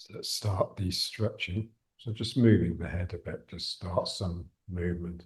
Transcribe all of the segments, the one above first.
So let's start the stretching. So just moving the head a bit, just start some movement.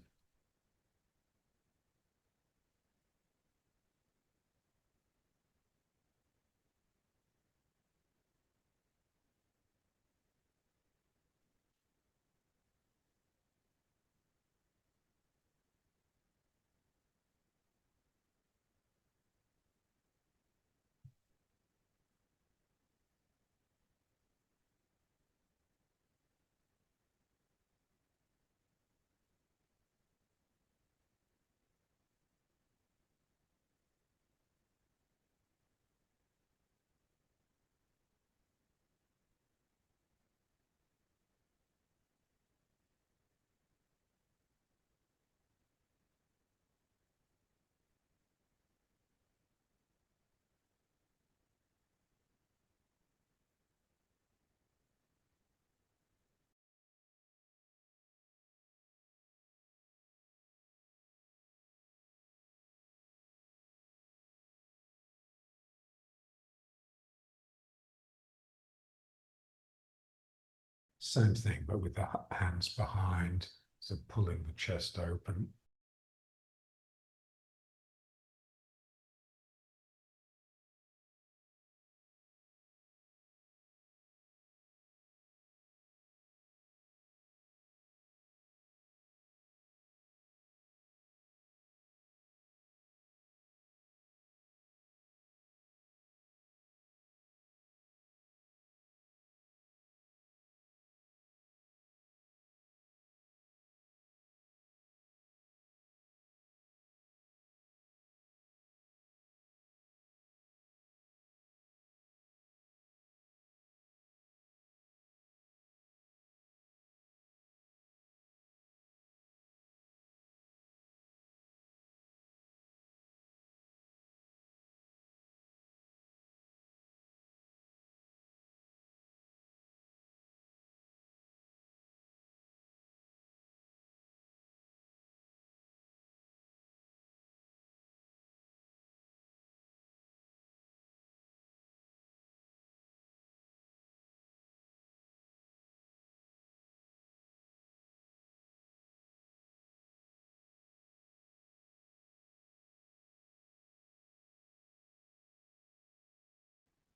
Same thing, but with the hands behind, so pulling the chest open.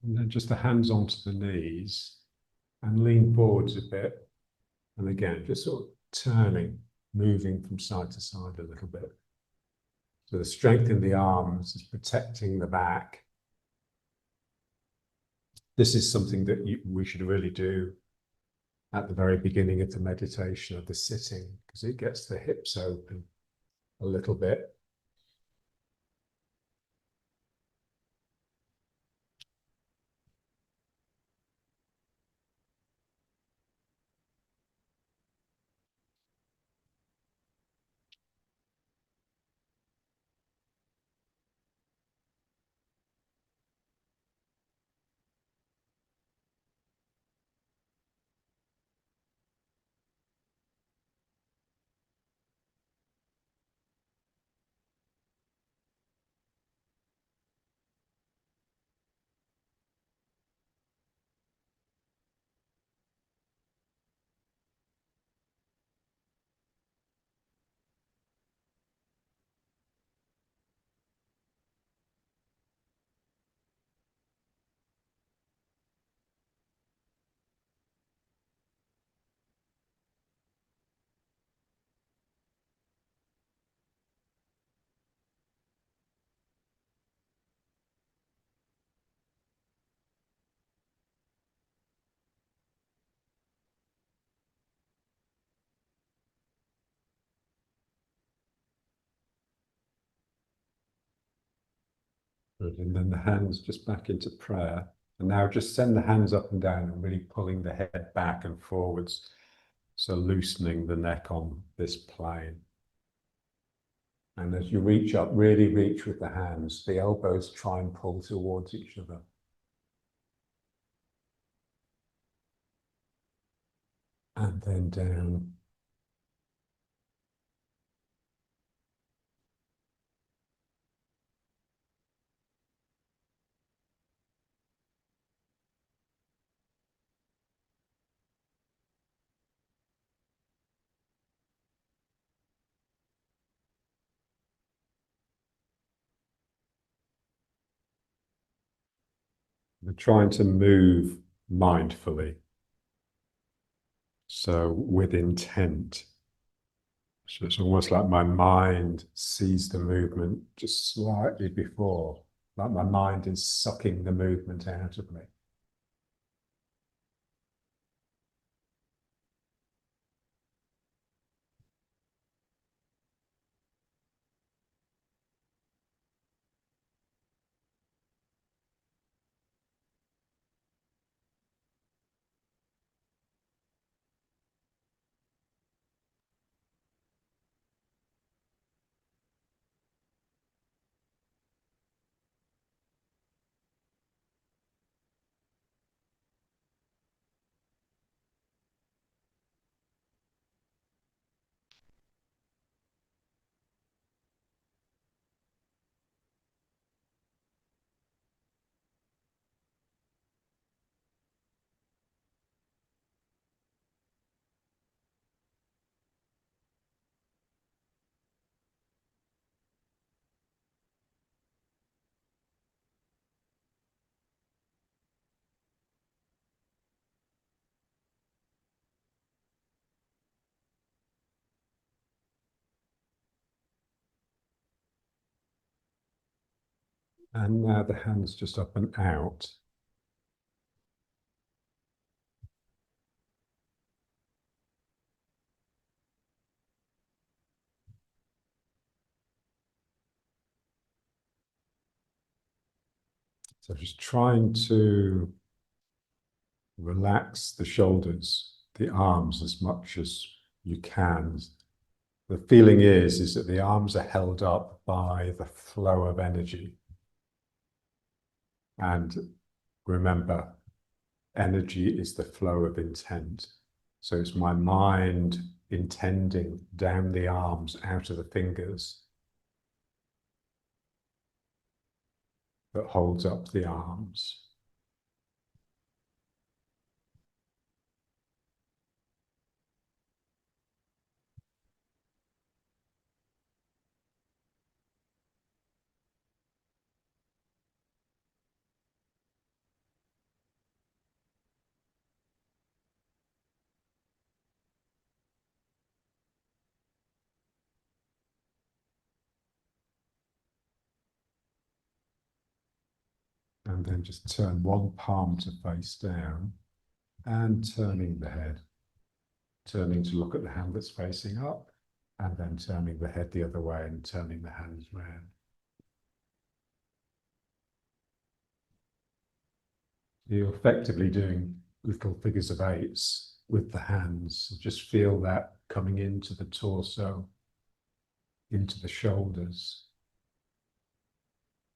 And then just the hands onto the knees and lean forwards a bit. And again, just sort of turning, moving from side to side a little bit. So the strength in the arms is protecting the back. This is something that we should really do at the very beginning of the meditation, of the sitting, because it gets the hips open a little bit. Good. And then the hands just back into prayer. And now just send the hands up and down and really pulling the head back and forwards. So loosening the neck on this plane. And as you reach up, really reach with the hands. The elbows try and pull towards each other. And then down. We're trying to move mindfully, so with intent. So it's almost like my mind sees the movement just slightly before, like my mind is sucking the movement out of me. And now the hands just up and out. So just trying to relax the shoulders, the arms as much as you can. The feeling is that the arms are held up by the flow of energy. And remember, energy is the flow of intent. So it's my mind intending down the arms, out of the fingers, that holds up the arms. And then just turn one palm to face down and turning the head, turning to look at the hand that's facing up, and then turning the head the other way and turning the hands round. You're effectively doing little figures of eights with the hands. Just feel that coming into the torso, into the shoulders.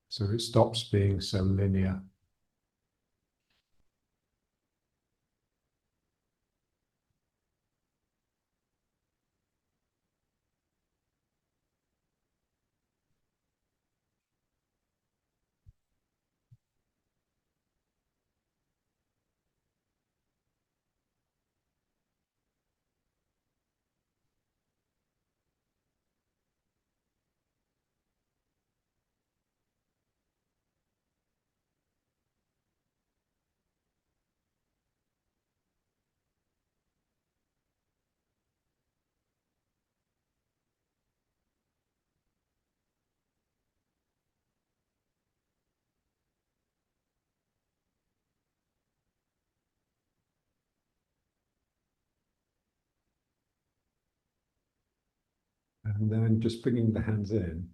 So it stops being so linear. And then just bringing the hands in.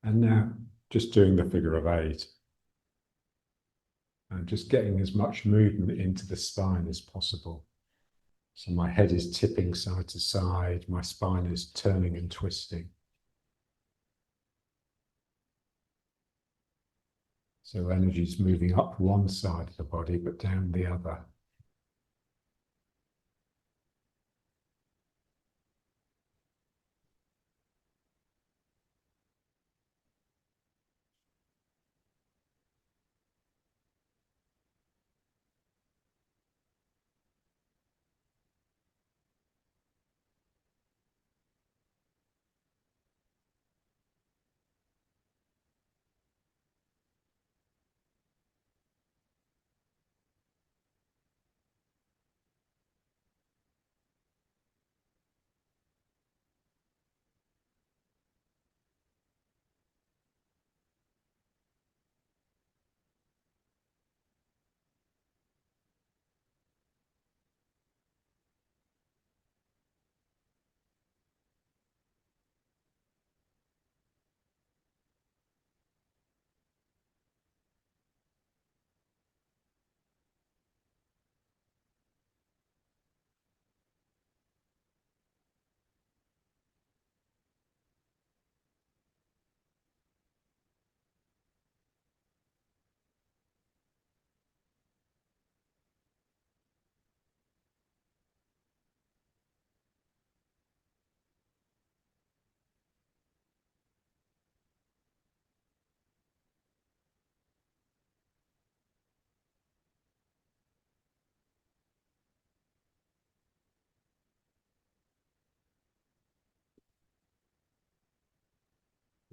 And now just doing the figure of eight. And just getting as much movement into the spine as possible. So my head is tipping side to side, my spine is turning and twisting. So energy is moving up one side of the body, but down the other.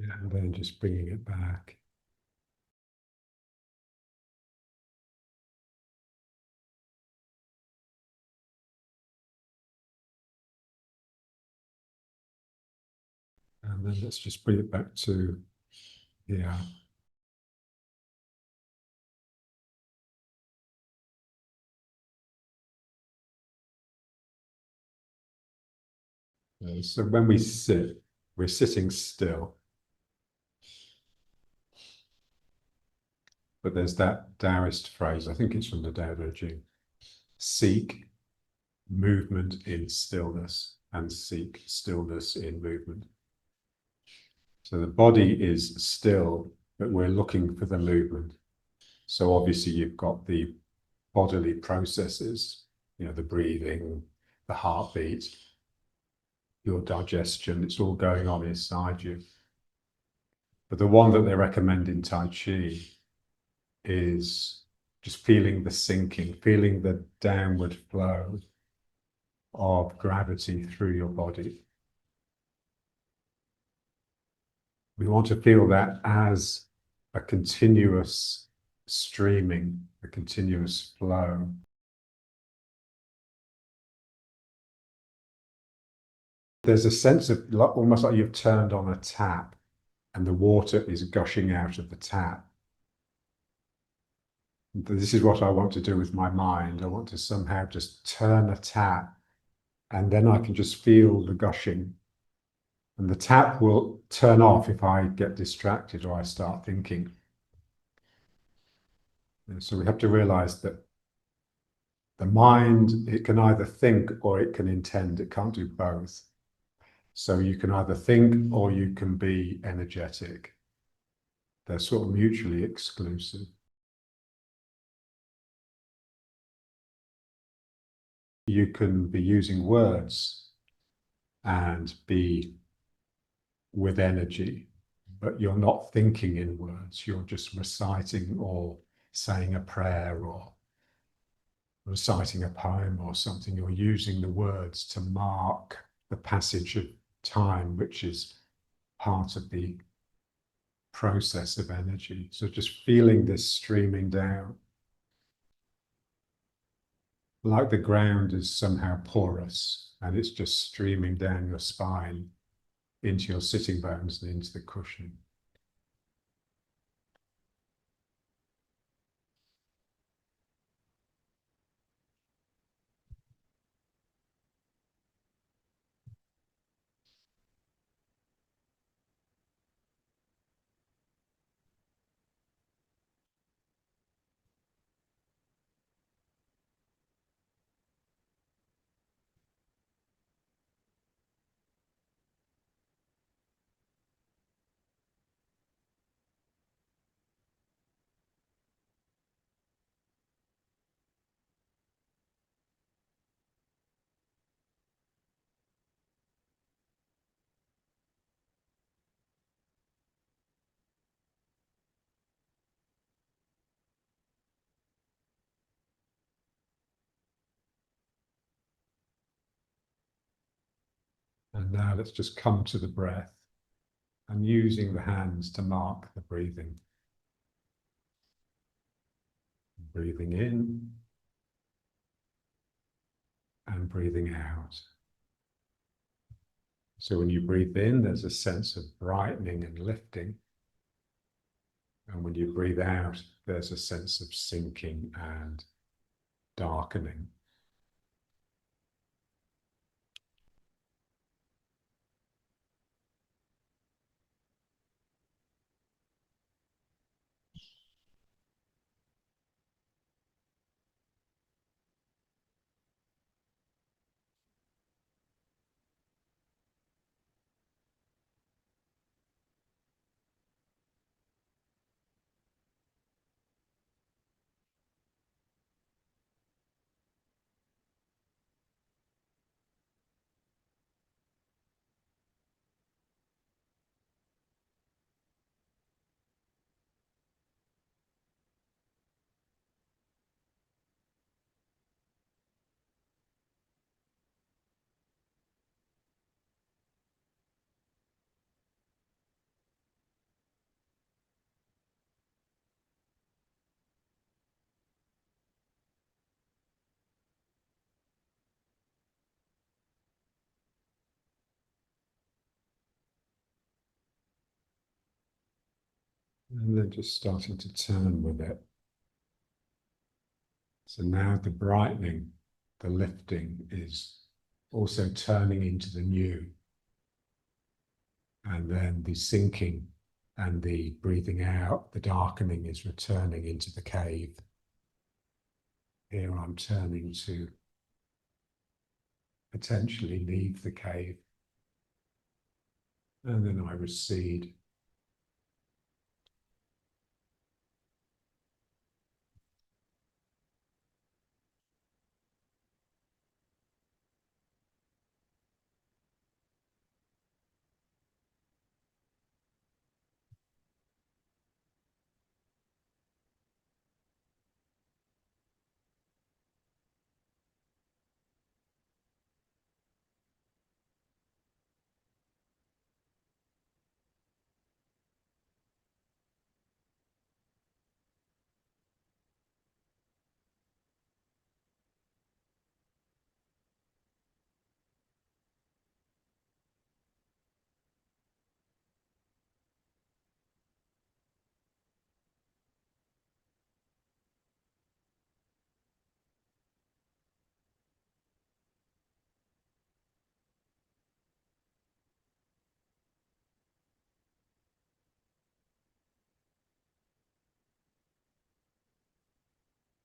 And then just bringing it back. And then let's just bring it back to here. So when we sit, we're sitting still. But there's that Taoist phrase, I think it's from the Tao Te Ching, seek movement in stillness and seek stillness in movement. So the body is still, but we're looking for the movement. So obviously you've got the bodily processes, the breathing, the heartbeat, your digestion, it's all going on inside you. But the one that they recommend in Tai Chi is just feeling the sinking, feeling the downward flow of gravity through your body. We want to feel that as a continuous streaming, a continuous flow. There's a sense of almost like you've turned on a tap and the water is gushing out of the tap. This is what I want to do with my mind. I want to somehow just turn a tap and then I can just feel the gushing. And the tap will turn off if I get distracted or I start thinking. And so we have to realize that the mind, it can either think or it can intend. It can't do both. So you can either think or you can be energetic. They're sort of mutually exclusive. You can be using words and be with energy, but you're not thinking in words. You're just reciting or saying a prayer or reciting a poem or something. You're using the words to mark the passage of time, which is part of the process of energy. So just feeling this streaming down, like the ground is somehow porous and it's just streaming down your spine into your sitting bones and into the cushion. And now let's just come to the breath and using the hands to mark the breathing. Breathing in and breathing out. So when you breathe in, there's a sense of brightening and lifting. And when you breathe out, there's a sense of sinking and darkening. And then just starting to turn with it. So now the brightening, the lifting is also turning into the new. And then the sinking and the breathing out, the darkening is returning into the cave. Here I'm turning to potentially leave the cave. And then I recede.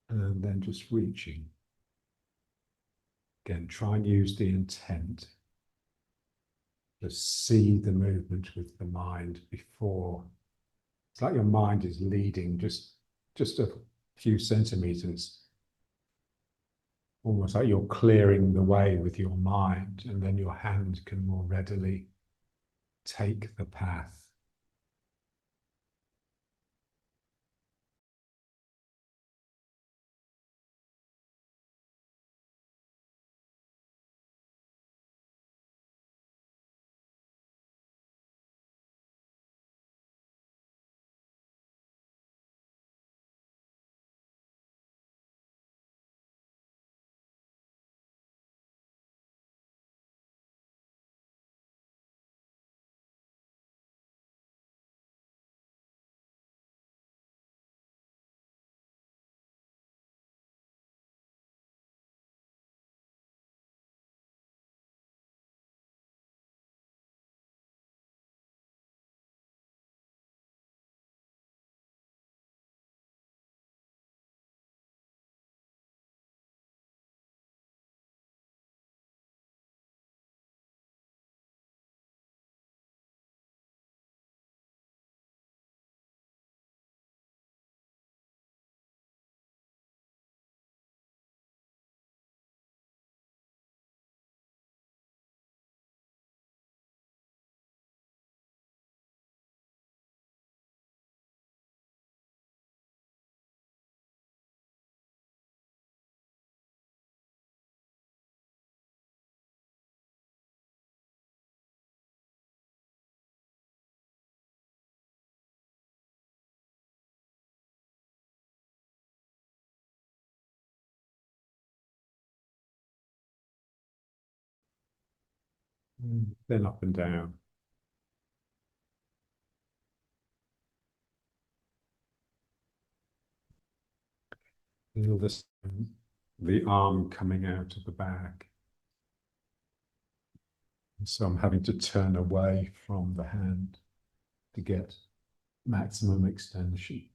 And then just reaching. Again, try and use the intent to see the movement with the mind before. It's like your mind is leading just a few centimeters, almost like you're clearing the way with your mind, and then your hand can more readily take the path. Then up and down. Feel this, the arm coming out of the back. So I'm having to turn away from the hand to get maximum extension.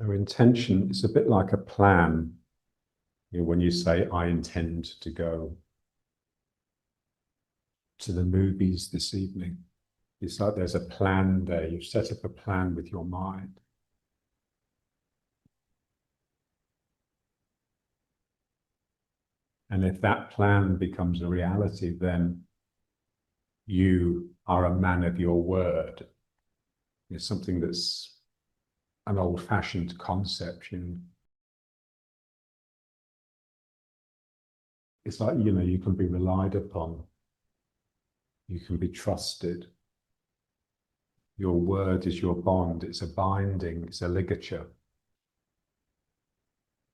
Our intention is a bit like a plan. You know, when you say, I intend to go to the movies this evening, it's like there's a plan there. You've set up a plan with your mind. And if that plan becomes a reality, then you are a man of your word. It's something that's an old-fashioned concept. You know, it's like, you know, you can be relied upon, you can be trusted. Your word is your bond. It's a binding. It's a ligature.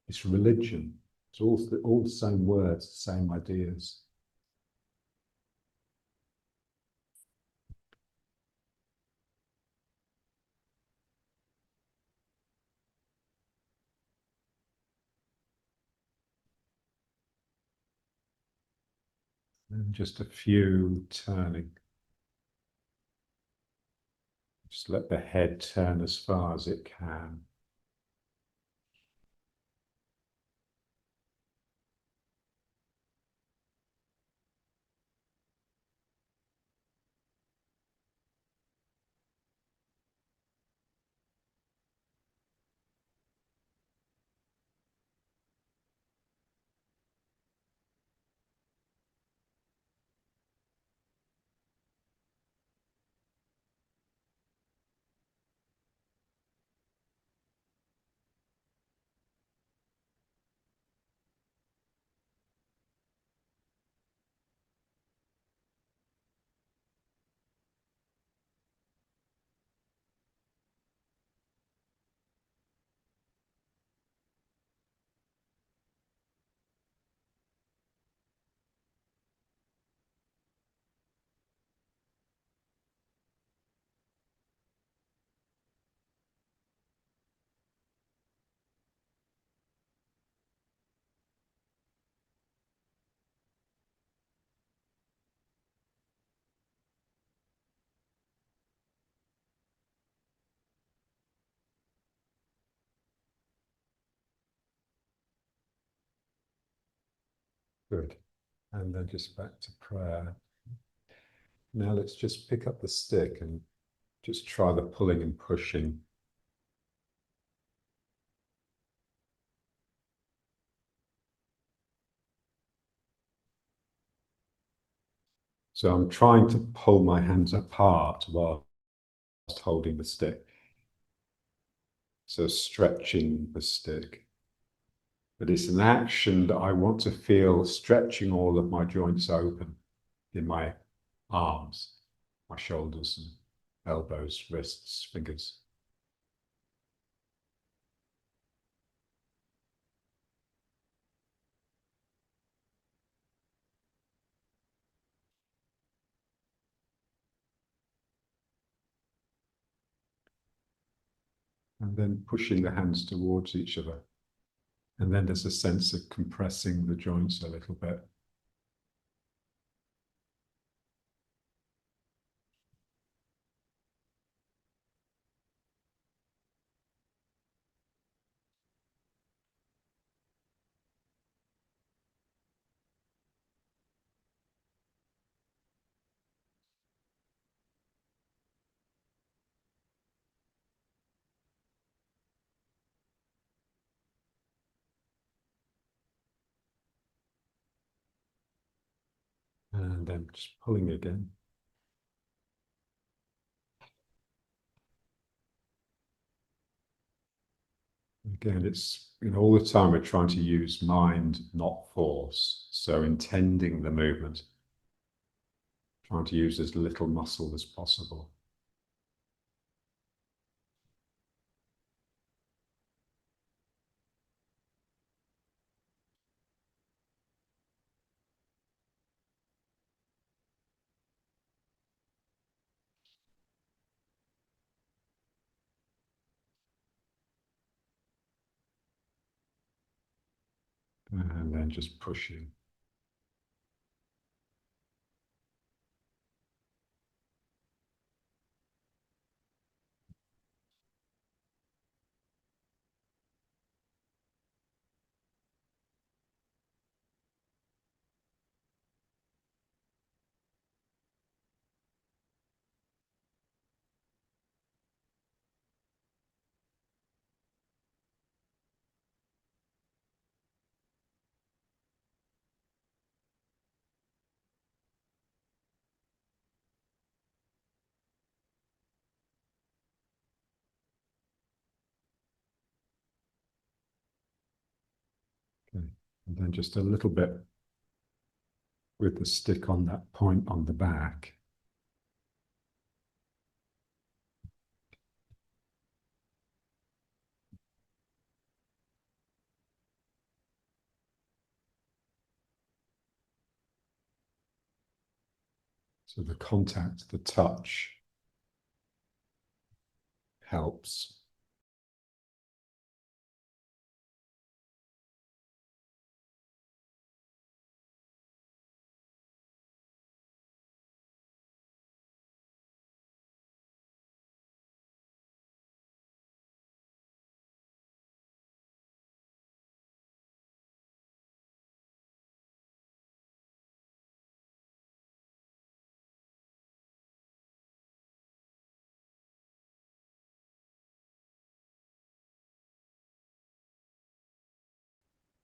It's religion. It's all the same words, the same ideas. And just a few turning. Just let the head turn as far as it can. Good. And then just back to prayer. Now let's just pick up the stick and just try the pulling and pushing. So I'm trying to pull my hands apart whilst holding the stick. So stretching the stick. But it's an action that I want to feel stretching all of my joints open in my arms, my shoulders and elbows, wrists, fingers. And then pushing the hands towards each other. And then there's a sense of compressing the joints a little bit. And then just pulling again. Again, it's, you know, all the time we're trying to use mind, not force. So intending the movement, trying to use as little muscle as possible. And then just pushing. And then just a little bit with the stick on that point on the back. So the contact, the touch helps.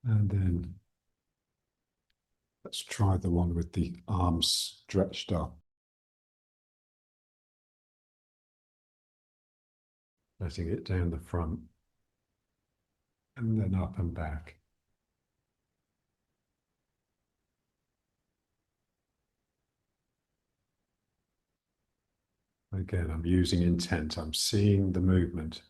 And then let's try the one with the arms stretched up. Letting it down the front and then up and back. Again, I'm using intent. I'm seeing the movement.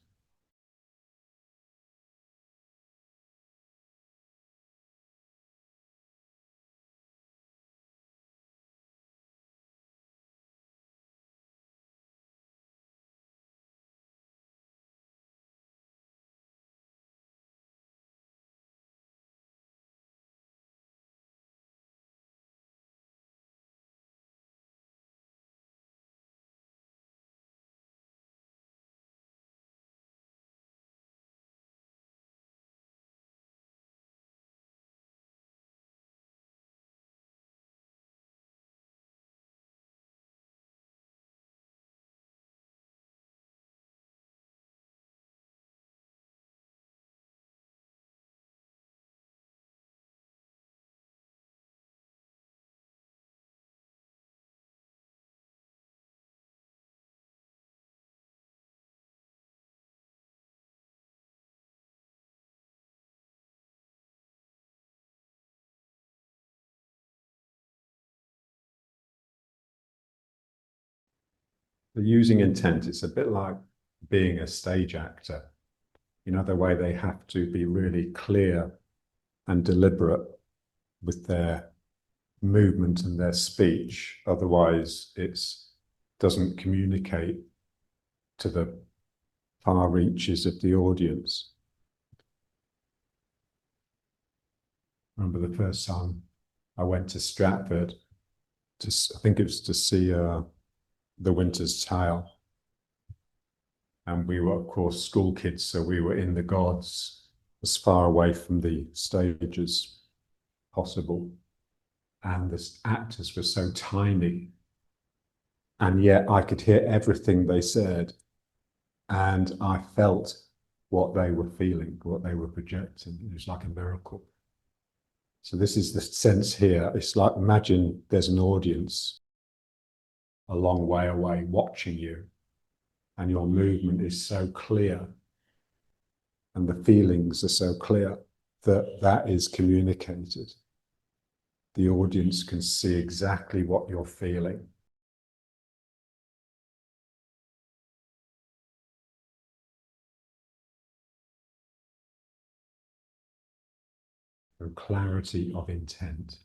The using intent, it's a bit like being a stage actor. You know, the way they have to be really clear and deliberate with their movement and their speech. Otherwise, it doesn't communicate to the far reaches of the audience. Remember the first time I went to Stratford, I think it was to see The Winter's Tale. And we were, of course, school kids, so we were in the gods, as far away from the stage as possible. And the actors were so tiny. And yet I could hear everything they said. And I felt what they were feeling, what they were projecting. It was like a miracle. So this is the sense here. It's like, imagine there's an audience a long way away watching you, and your movement is so clear and the feelings are so clear that that is communicated. The audience can see exactly what you're feeling. And clarity of intent.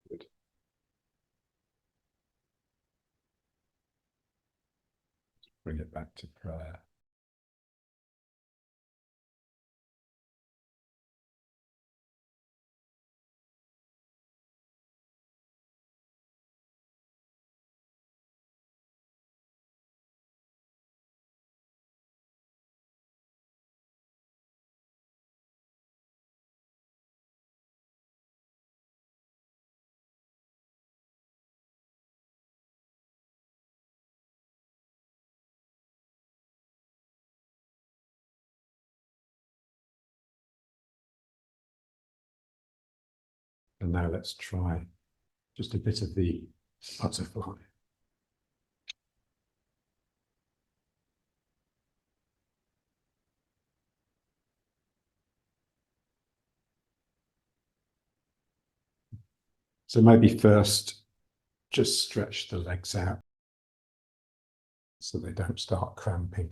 Good. Bring it back to prayer. And now let's try just a bit of the butterfly. So maybe first just stretch the legs out so they don't start cramping.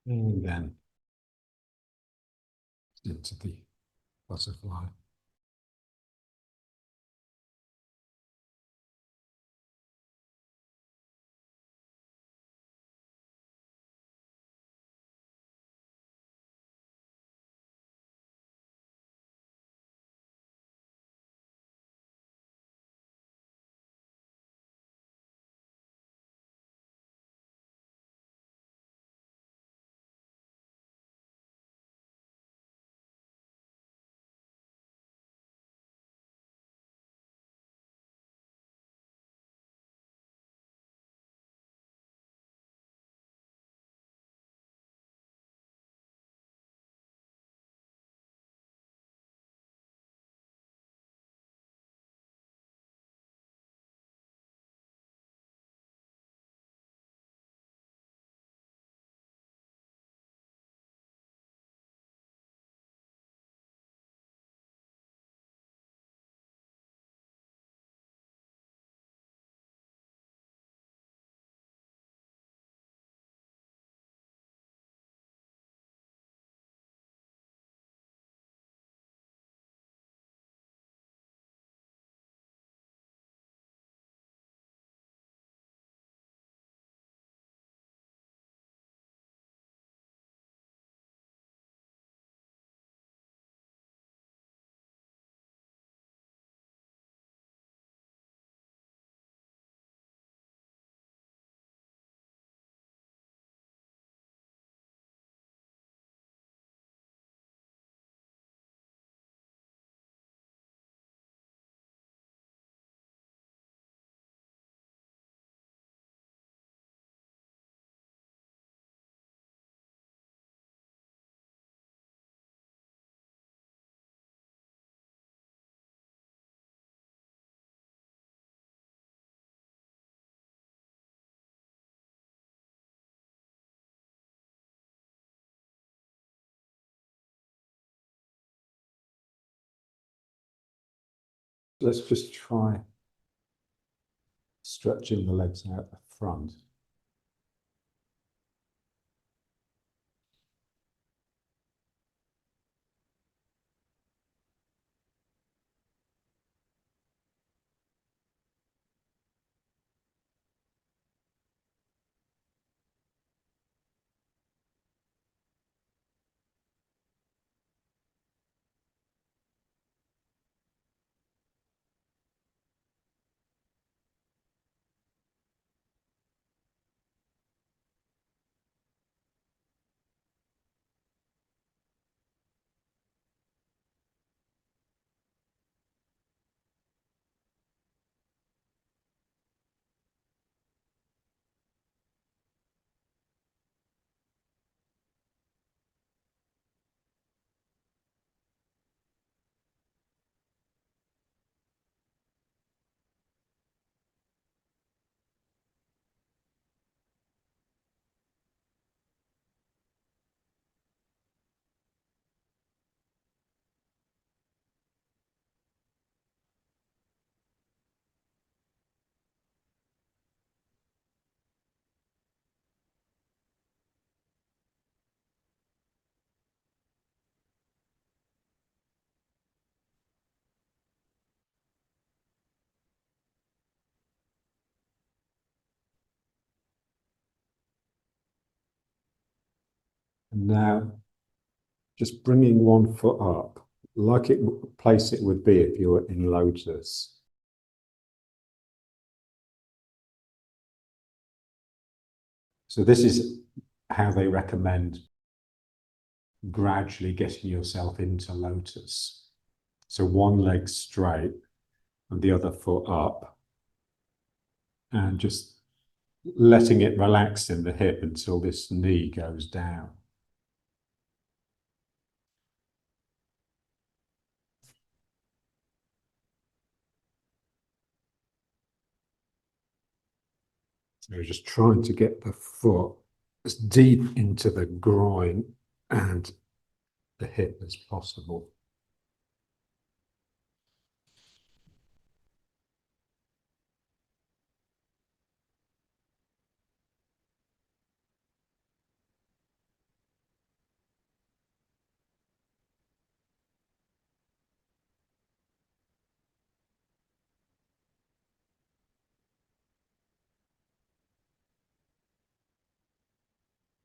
And then into the butterfly. Let's just try stretching the legs out the front. And now just bringing one foot up, like it place it would be if you were in lotus. So this is how they recommend gradually getting yourself into lotus. So one leg straight and the other foot up, and just letting it relax in the hip until this knee goes down. So we're just trying to get the foot as deep into the groin and the hip as possible.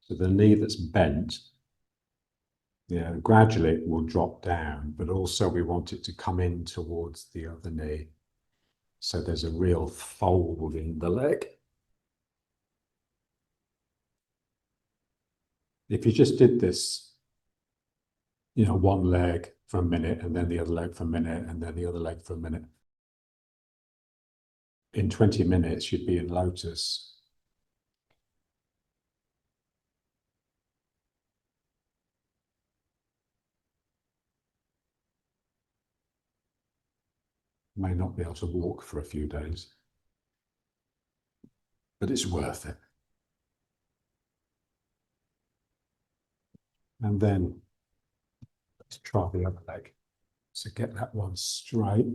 So the knee that's bent, gradually it will drop down, but also we want it to come in towards the other knee. So there's a real fold in the leg. If you just did this, one leg for a minute and then the other leg for a minute and then the other leg for a minute, in 20 minutes you'd be in lotus. May not be able to walk for a few days, but it's worth it. And then let's try the other leg. So get that one straight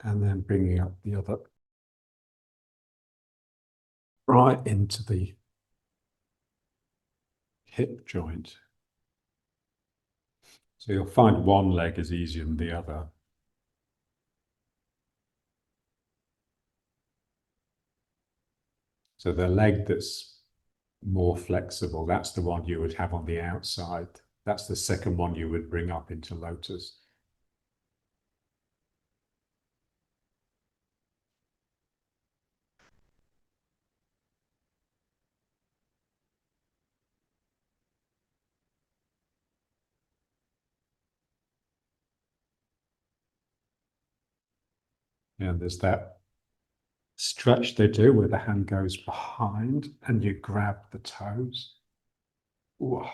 and then bringing up the other right into the hip joint. So you'll find one leg is easier than the other. So the leg that's more flexible, that's the one you would have on the outside. That's the second one you would bring up into lotus. And there's that stretch they do where the hand goes behind and you grab the toes. Ooh.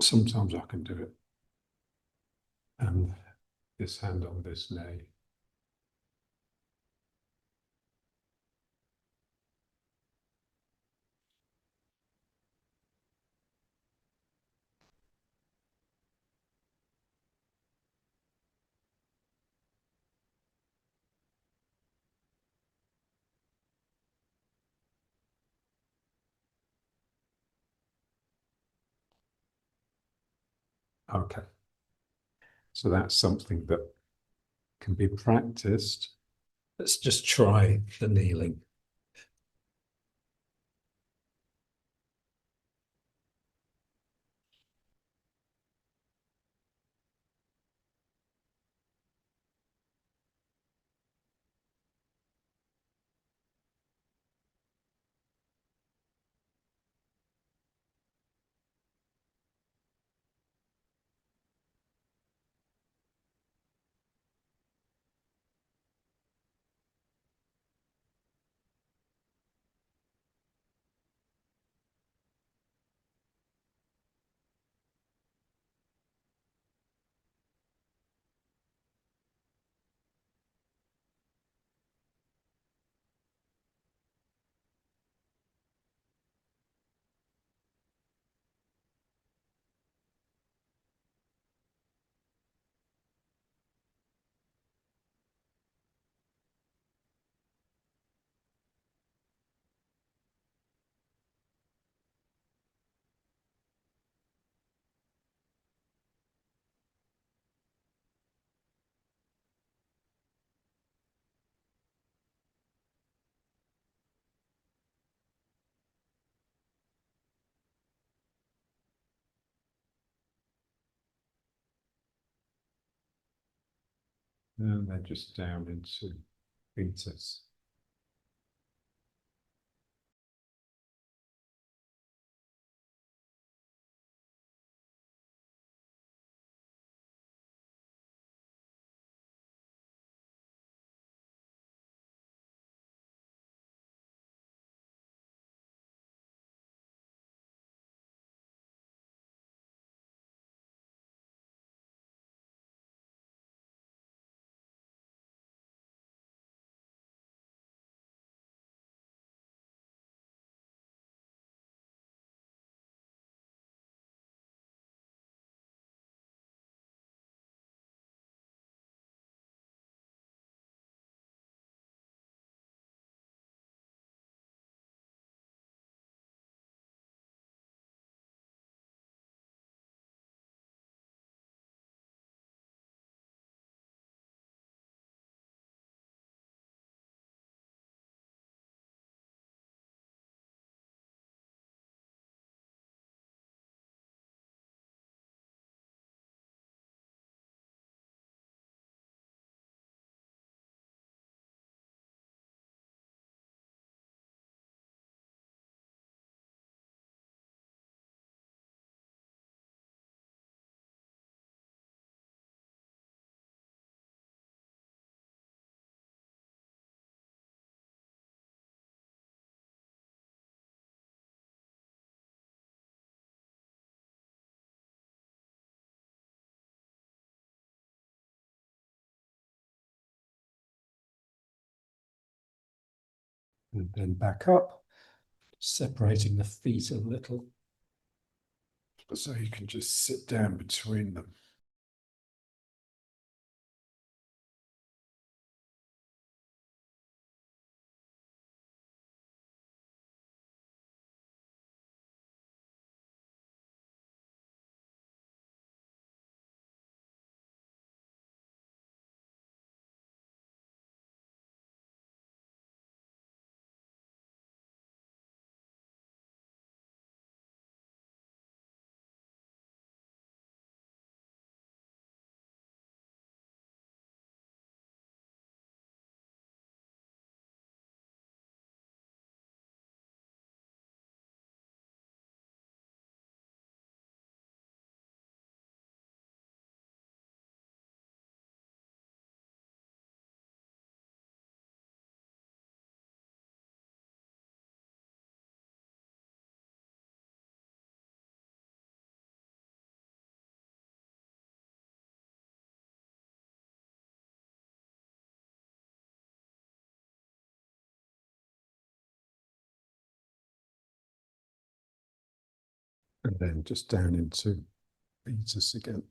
Sometimes I can do it. And this hand on this knee. Okay. So that's something that can be practiced. Let's just try the kneeling. And then just down into betas. And then back up, separating the feet a little, so you can just sit down between them. And then just down into betas again.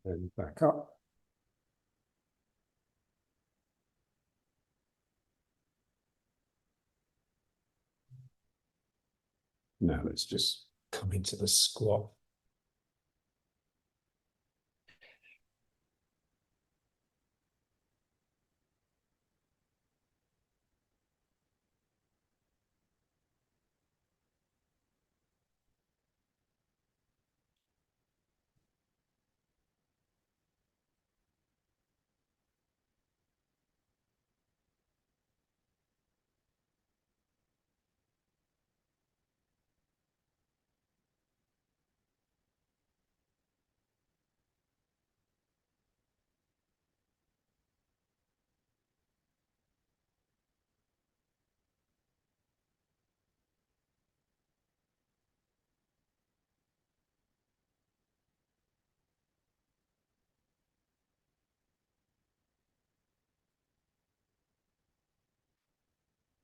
And back up. Now let's just come into the squat.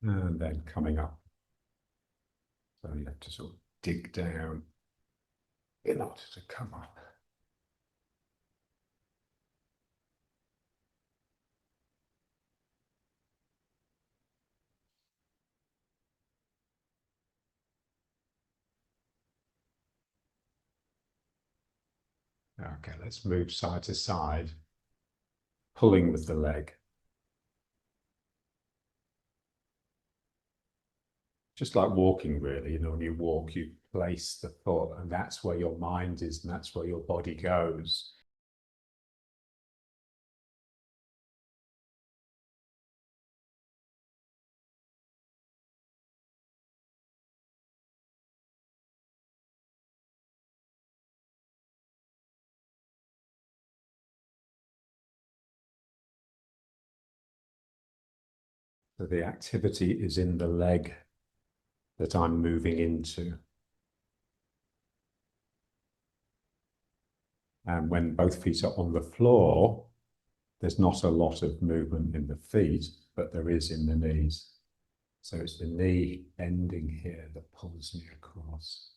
And then coming up. So you have to sort of dig down in order to come up. Okay, let's move side to side, pulling with the leg. Just like walking, really, when you walk, you place the foot, and that's where your mind is, and that's where your body goes. So the activity is in the leg that I'm moving into. And when both feet are on the floor, there's not a lot of movement in the feet, but there is in the knees. So it's the knee bending here that pulls me across.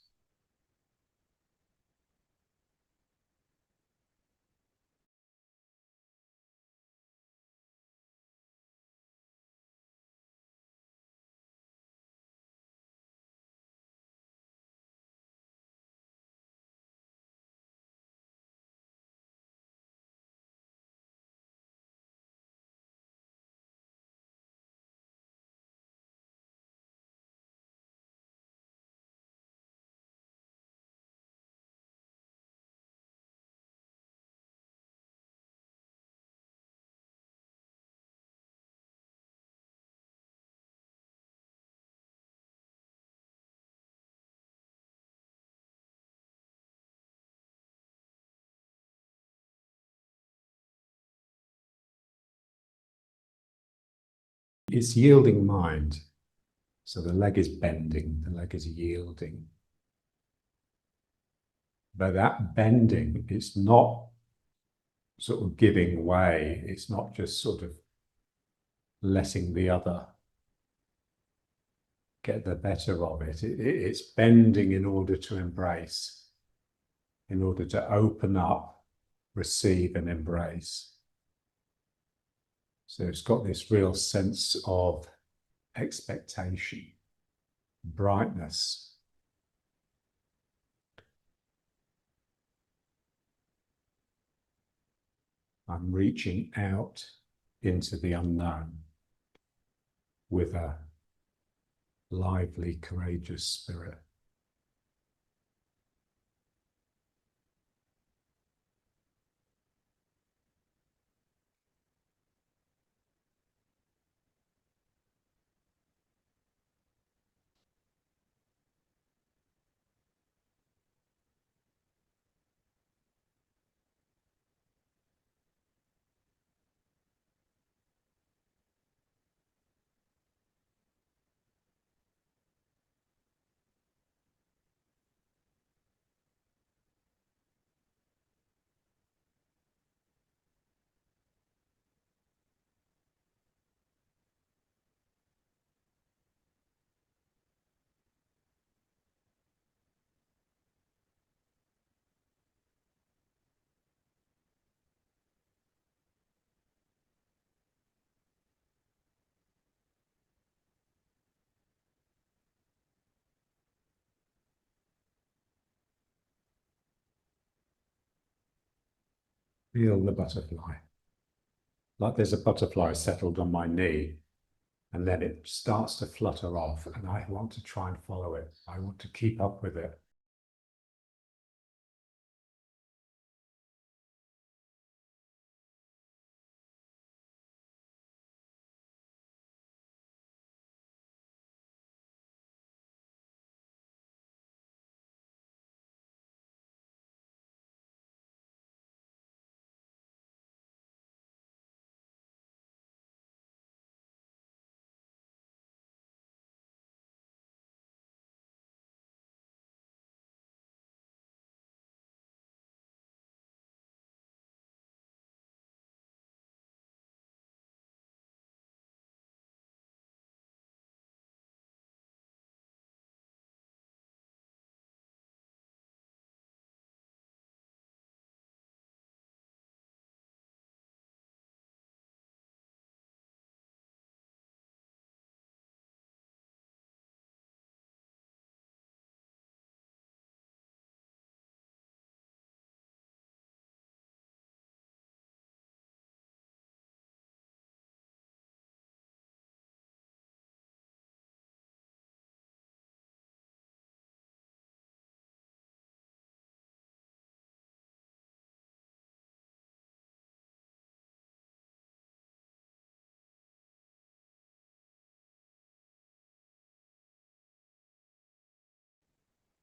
It's yielding mind. So the leg is bending, the leg is yielding. But that bending is not sort of giving way. It's not just sort of letting the other get the better of it. It's bending in order to embrace, in order to open up, receive and embrace. So it's got this real sense of expectation, brightness. I'm reaching out into the unknown with a lively, courageous spirit. Feel the butterfly. Like there's a butterfly settled on my knee, and then it starts to flutter off, and I want to try and follow it. I want to keep up with it.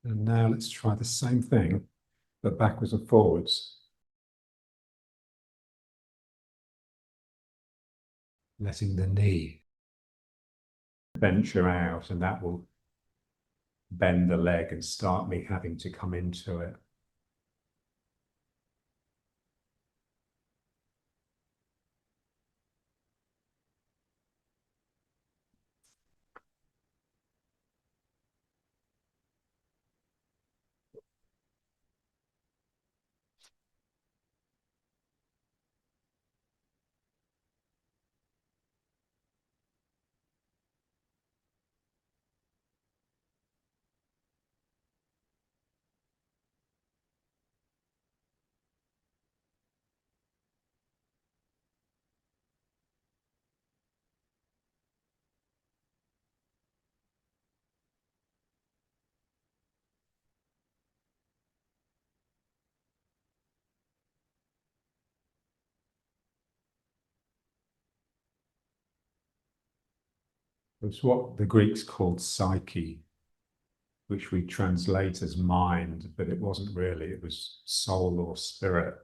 And now let's try the same thing, but backwards and forwards, letting the knee venture out, and that will bend the leg and start me having to come into it. It's what the Greeks called psyche, which we translate as mind, but it wasn't really, it was soul or spirit.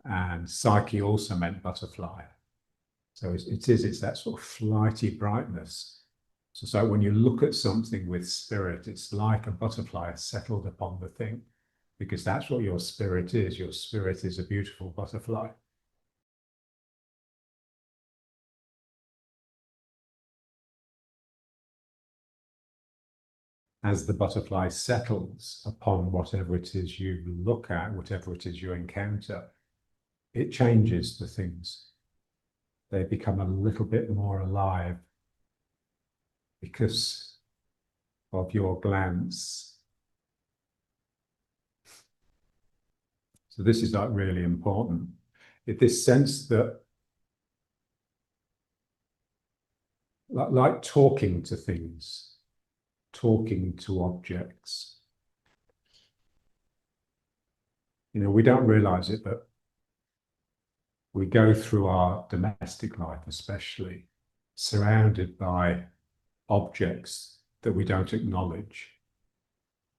And psyche also meant butterfly. So it's that sort of flighty brightness. So when you look at something with spirit, it's like a butterfly settled upon the thing, because that's what your spirit is. Your spirit is a beautiful butterfly. As the butterfly settles upon whatever it is you look at, whatever it is you encounter, it changes the things. They become a little bit more alive because of your glance. So this is like really important. This sense that, like talking to things, talking to objects, we don't realize it, but we go through our domestic life, especially, surrounded by objects that we don't acknowledge.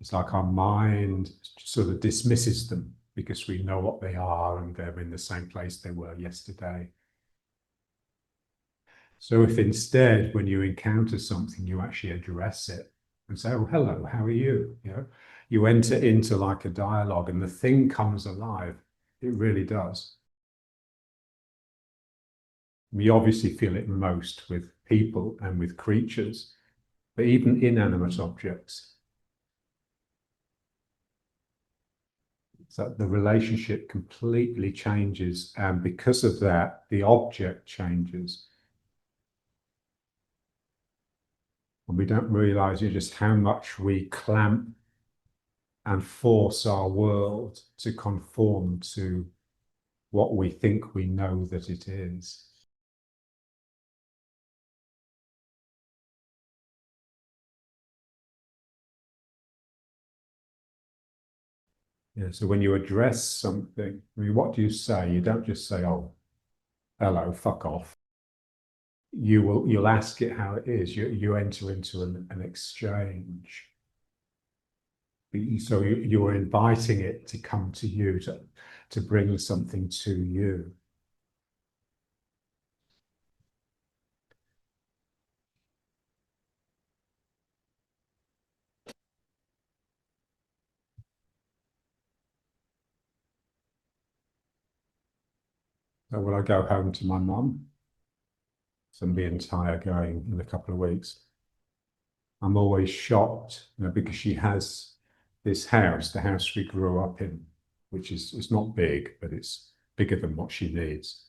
It's like our mind sort of dismisses them because we know what they are and they're in the same place they were yesterday. So if instead, when you encounter something, you actually address it and say, oh, hello, how are you? You enter into like a dialogue and the thing comes alive. It really does. We obviously feel it most with people and with creatures, but even inanimate objects. So the relationship completely changes, and because of that, the object changes. And we don't realize just how much we clamp and force our world to conform to what we think we know that it is. Yeah, so when you address something, I mean, what do you say? You don't just say, "Oh, hello, fuck off." You'll ask it how it is. You enter into an exchange. So you're inviting it to come to you, to bring something to you. So when I go home to my mum, so me and Ty are going in a couple of weeks, I'm always shocked, because she has this house, the house we grew up in, which is it's not big, but it's bigger than what she needs.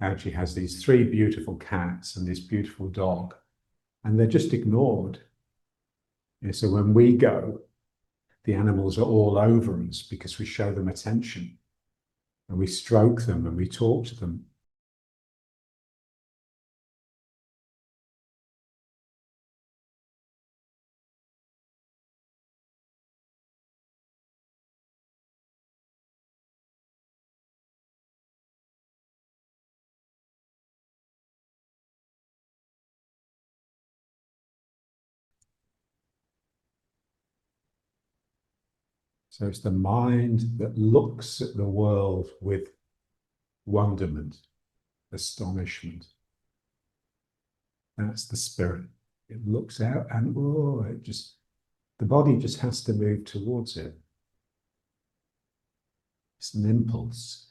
And she has these three beautiful cats and this beautiful dog, and they're just ignored. So when we go, the animals are all over us because we show them attention and we stroke them and we talk to them. So it's the mind that looks at the world with wonderment, astonishment. That's the spirit. It looks out and the body just has to move towards it. It's an impulse.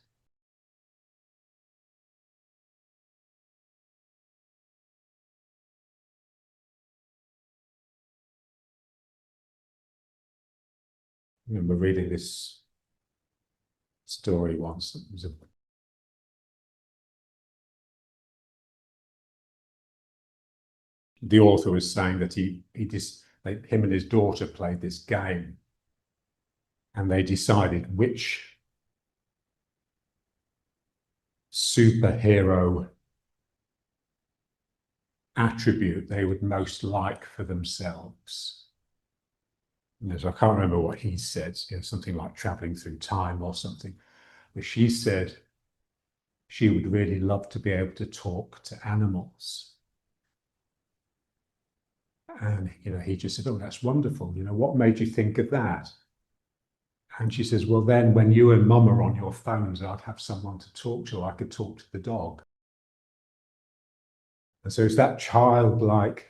I remember reading this story once. It was the author was saying that him and his daughter played this game, and they decided which superhero attribute they would most like for themselves. So I can't remember what he said, something like traveling through time or something. But she said she would really love to be able to talk to animals. And he just said, "Oh, that's wonderful. What made you think of that?" And she says, "Well, then when you and Mum are on your phones, I'd have someone to talk to. I could talk to the dog." And so it's that childlike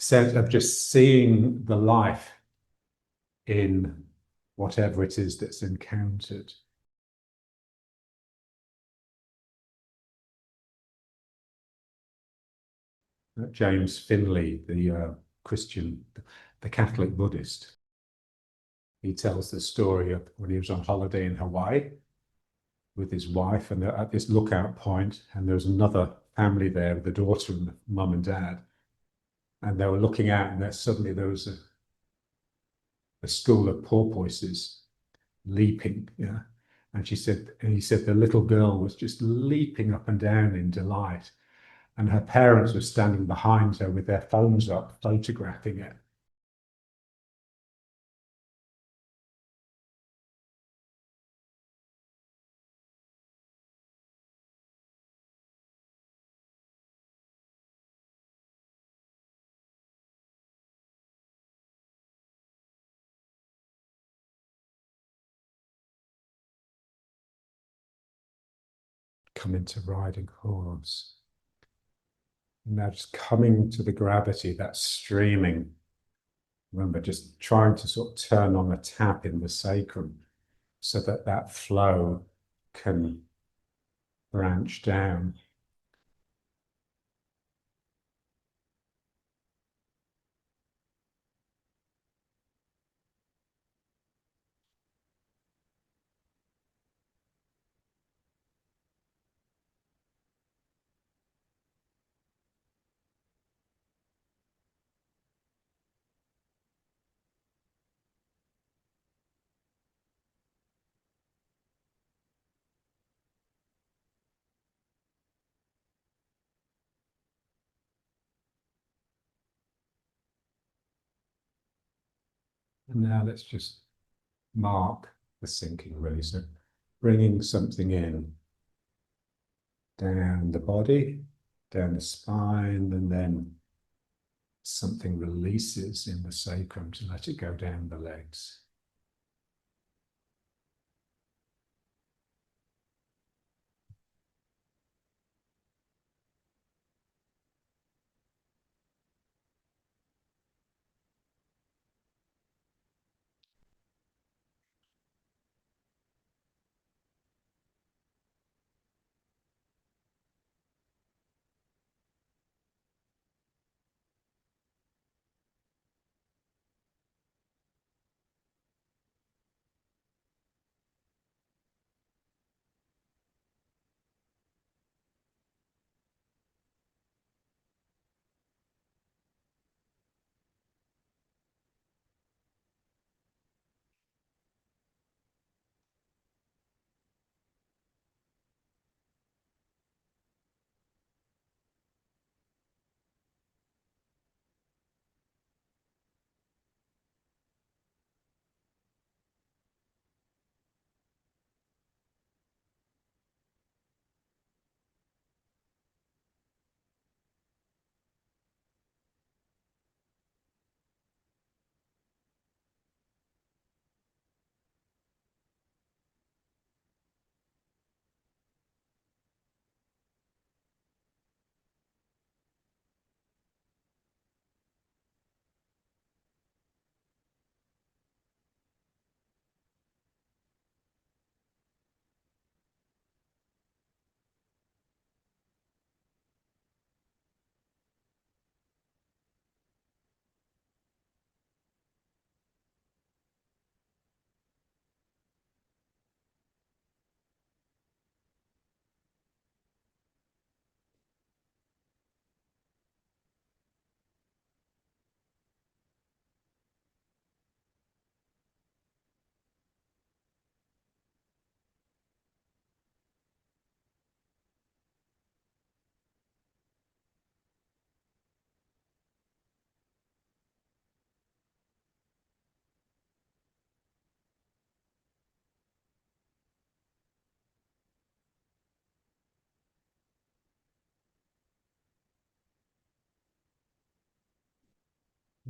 sense of just seeing the life in whatever it is that's encountered. James Finley, the Christian, the Catholic Buddhist, he tells the story of when he was on holiday in Hawaii with his wife, and they're at this lookout point, and there was another family there with the daughter and the mum and dad, and they were looking out, and suddenly there was a school of porpoises leaping, and he said the little girl was just leaping up and down in delight, and her parents were standing behind her with their phones up, photographing it. Come into riding horse. Now just coming to the gravity, that's streaming. Remember, just trying to sort of turn on a tap in the sacrum so that that flow can branch down. And now let's just mark the sinking really. So bringing something in down the body, down the spine, and then something releases in the sacrum to let it go down the legs.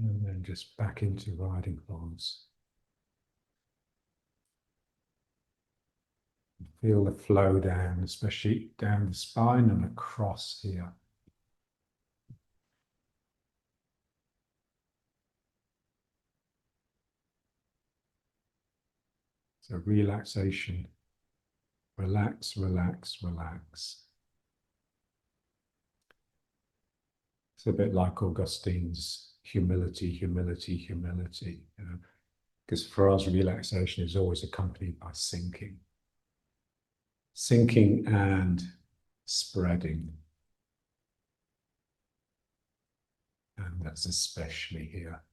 And then just back into riding forms. Feel the flow down, especially down the spine and across here. So relaxation. Relax, relax, relax. It's a bit like Augustine's humility, humility, humility. You know? Because for us, relaxation is always accompanied by sinking. Sinking and spreading. And that's especially here.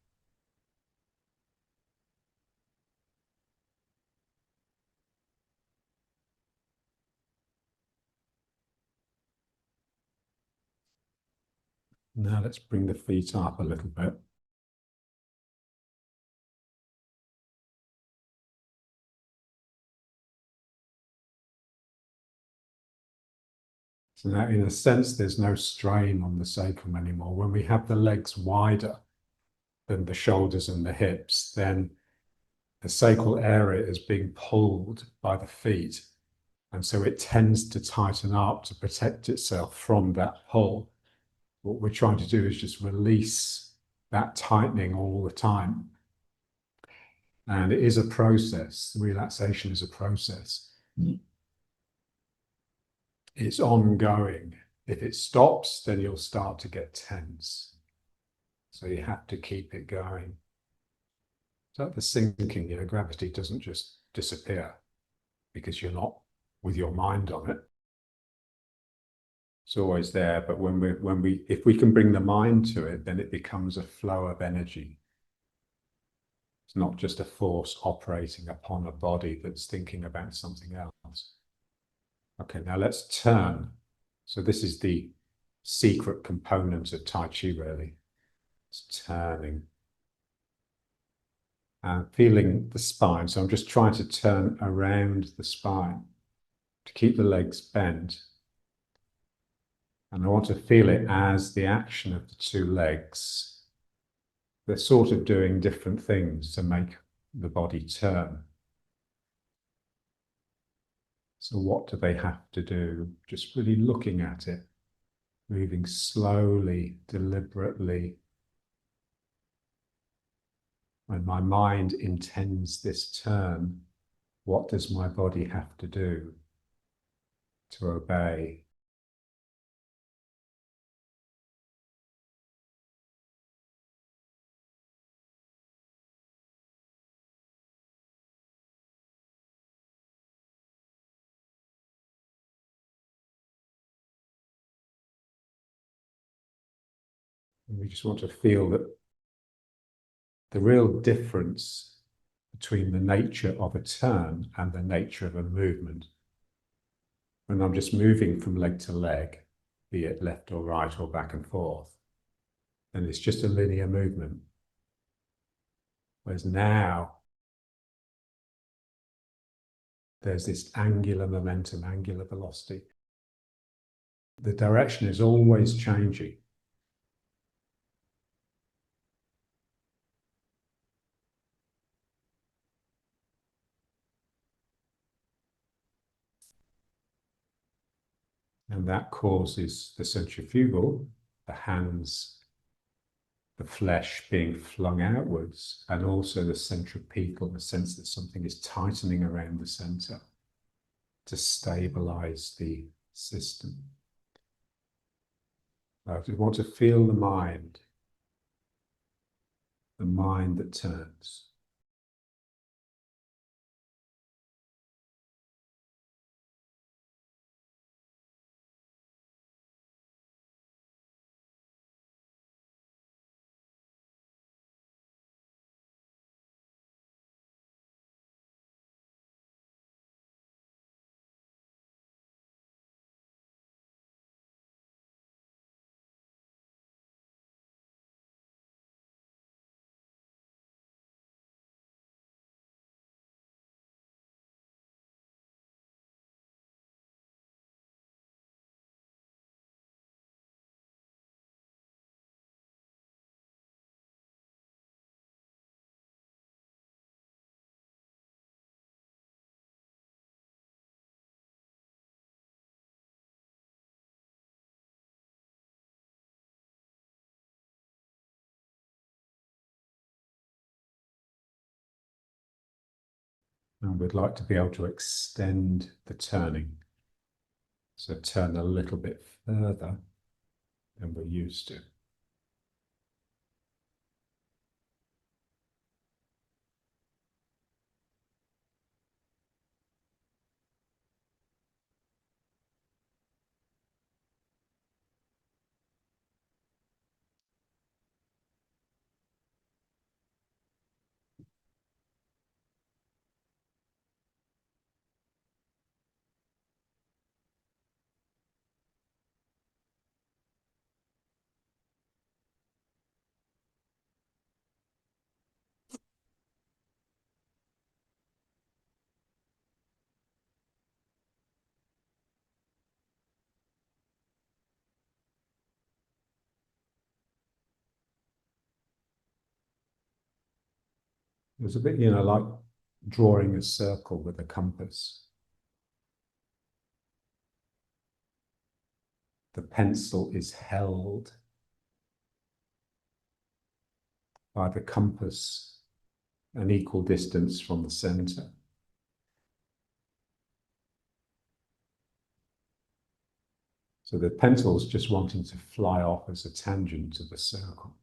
Now let's bring the feet up a little bit. So now, in a sense, there's no strain on the sacrum anymore. When we have the legs wider than the shoulders and the hips, then the sacral area is being pulled by the feet. And so it tends to tighten up to protect itself from that pull. What we're trying to do is just release that tightening all the time. And it is a process. Relaxation is a process. It's ongoing. If it stops, then you'll start to get tense. So you have to keep it going. It's like the sinking, you know, gravity doesn't just disappear because you're not with your mind on it. It's always there, but if we can bring the mind to it, then it becomes a flow of energy. It's not just a force operating upon a body that's thinking about something else. Okay, now let's turn. So this is the secret component of Tai Chi, really. It's turning. and feeling the spine. So I'm just trying to turn around the spine to keep the legs bent. And I want to feel it as the action of the two legs. They're sort of doing different things to make the body turn. So what do they have to do? Just really looking at it, moving slowly, deliberately. When my mind intends this turn, what does my body have to do to obey? And we just want to feel that the real difference between the nature of a turn and the nature of a movement. When I'm just moving from leg to leg, be it left or right or back and forth, then it's just a linear movement. Whereas now, there's this angular momentum, angular velocity. The direction is always changing. And that causes the centrifugal, the hands, the flesh being flung outwards, and also the centripetal, the sense that something is tightening around the center to stabilize the system. I just want to feel the mind that turns. And we'd like to be able to extend the turning. So turn a little bit further than we're used to. It was a bit, like drawing a circle with a compass. The pencil is held by the compass an equal distance from the center. So the pencil's just wanting to fly off as a tangent to the circle.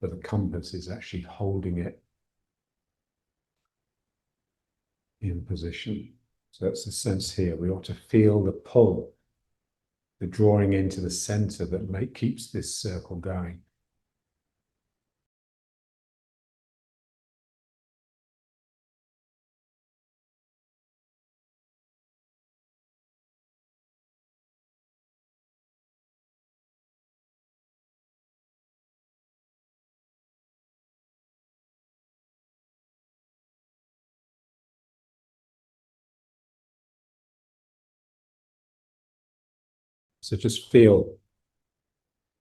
But the compass is actually holding it in position. So that's the sense here. We ought to feel the pull, the drawing into the center that keeps this circle going. So just feel,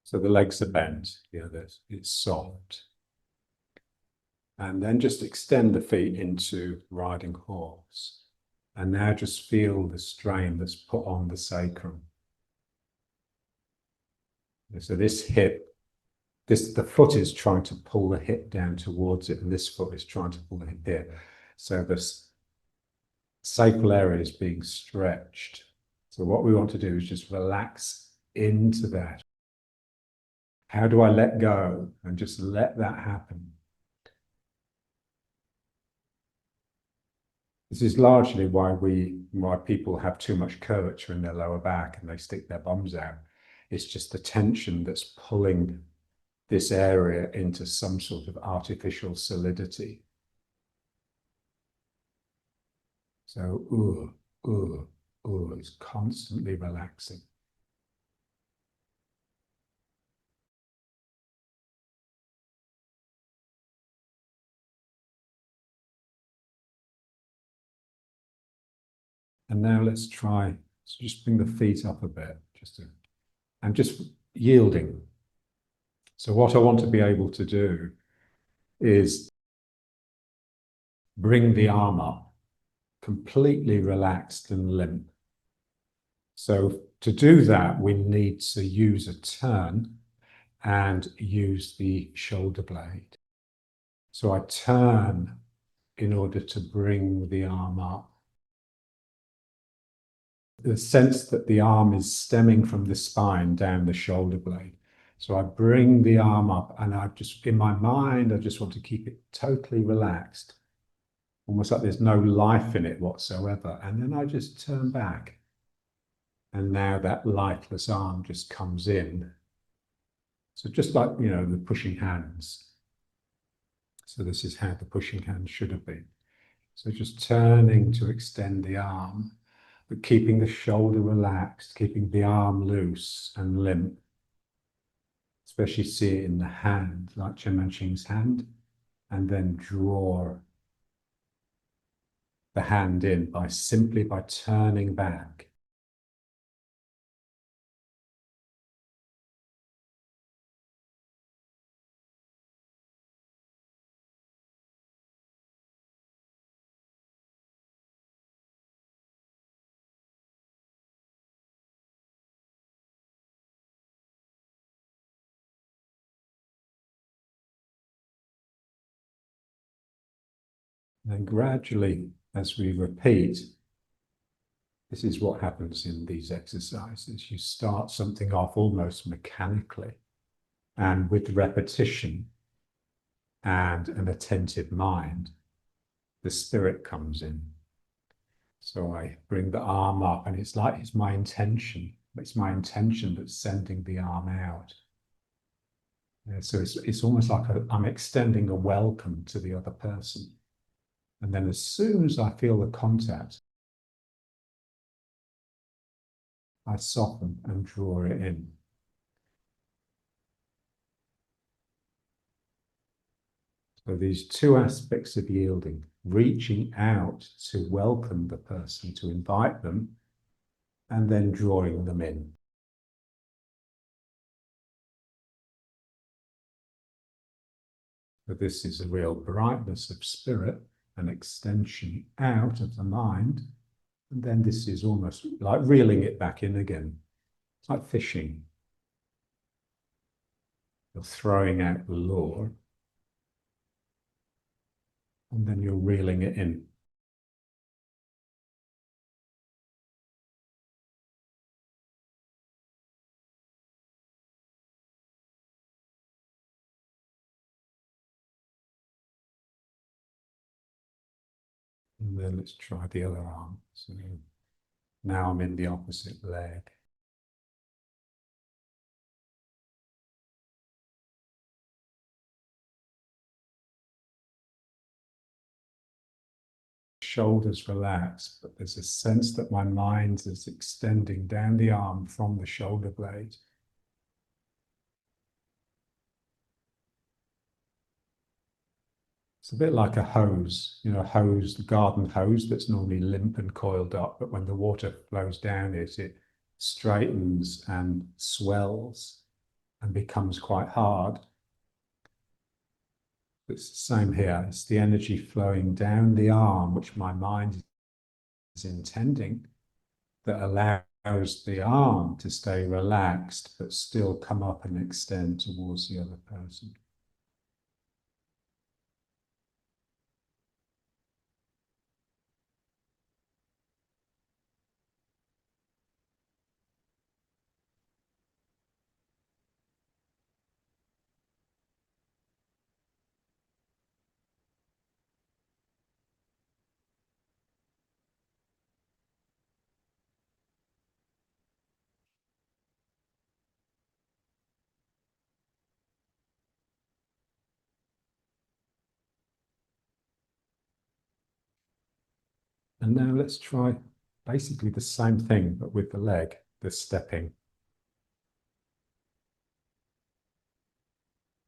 so the legs are bent, it's soft. And then just extend the feet into riding horse. And now just feel the strain that's put on the sacrum. So this hip, the foot is trying to pull the hip down towards it, and this foot is trying to pull the hip here. So this sacral area is being stretched. So what we want to do is just relax into that. How do I let go and just let that happen? This is largely why people have too much curvature in their lower back and they stick their bums out. It's just the tension that's pulling this area into some sort of artificial solidity. So, it's constantly relaxing. And now let's try, so just bring the feet up a bit, and just yielding. So what I want to be able to do is bring the arm up, completely relaxed and limp. So to do that, we need to use a turn and use the shoulder blade. So I turn in order to bring the arm up. The sense that the arm is stemming from the spine down the shoulder blade. So I bring the arm up and in my mind, I just want to keep it totally relaxed, almost like there's no life in it whatsoever. And then I just turn back. And now that lifeless arm just comes in. So just like, the pushing hands. So this is how the pushing hand should have been. So just turning to extend the arm, but keeping the shoulder relaxed, keeping the arm loose and limp. Especially see it in the hand, like Chen Manqing's hand, and then draw the hand in simply by turning back. And gradually, as we repeat, this is what happens in these exercises. You start something off almost mechanically, and with repetition and an attentive mind, the spirit comes in. So I bring the arm up, and it's my intention. It's my intention that's sending the arm out. So it's almost like I'm extending a welcome to the other person. And then as soon as I feel the contact, I soften and draw it in. So these two aspects of yielding, reaching out to welcome the person, to invite them, and then drawing them in. So this is a real brightness of spirit, an extension out of the mind. And then this is almost like reeling it back in again. It's like fishing. You're throwing out the lure, and then you're reeling it in. And then let's try the other arm. So now I'm in the opposite leg. Shoulders relax, but there's a sense that my mind is extending down the arm from the shoulder blade. It's a bit like a hose, the garden hose that's normally limp and coiled up, but when the water flows down it, it straightens and swells and becomes quite hard. It's the same here. It's the energy flowing down the arm, which my mind is intending, that allows the arm to stay relaxed, but still come up and extend towards the other person. And now let's try basically the same thing, but with the leg, the stepping.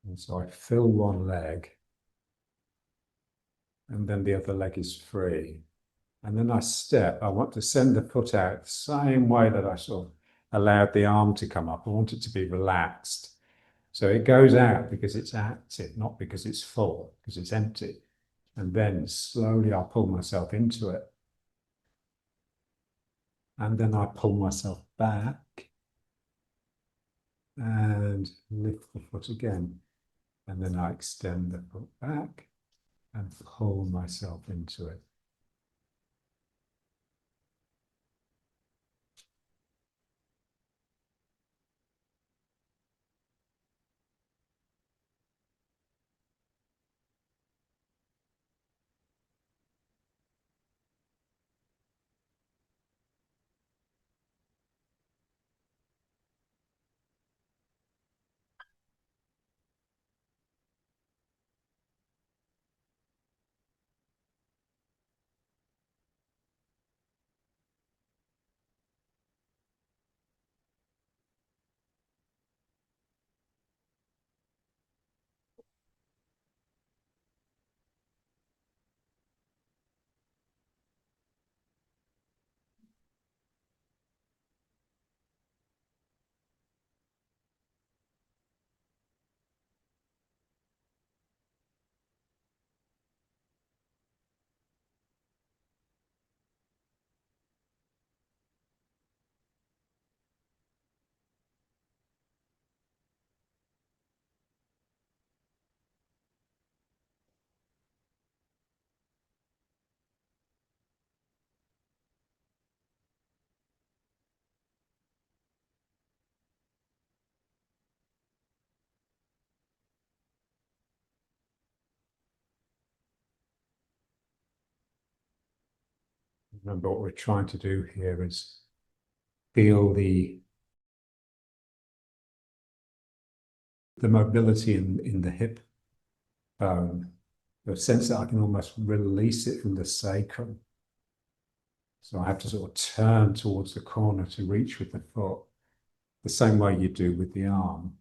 And so I fill one leg, and then the other leg is free. And then I step. I want to send the foot out the same way that I sort of allowed the arm to come up. I want it to be relaxed. So it goes out because it's active, not because it's full, because it's empty. And then slowly I pull myself into it. And then I pull myself back and lift the foot again. And then I extend the foot back and pull myself into it. Remember, what we're trying to do here is feel the mobility in the hip bone, the sense that I can almost release it from the sacrum. So I have to sort of turn towards the corner to reach with the foot, the same way you do with the arm.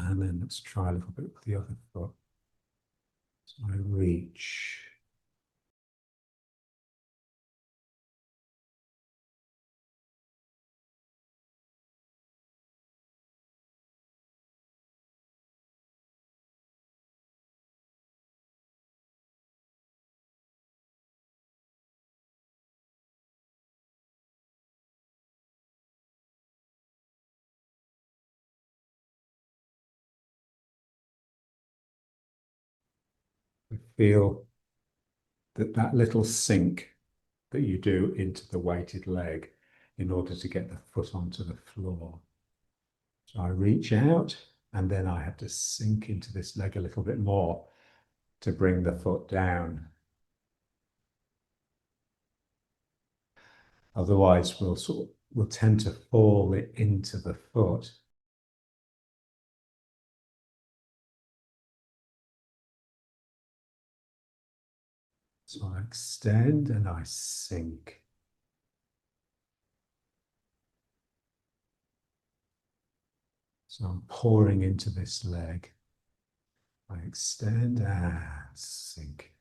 And then let's try a little bit with the other foot. So I reach. Feel that little sink that you do into the weighted leg in order to get the foot onto the floor. So I reach out and then I have to sink into this leg a little bit more to bring the foot down. Otherwise, we'll tend to fall into the foot. So I extend and I sink. So I'm pouring into this leg. I extend and sink.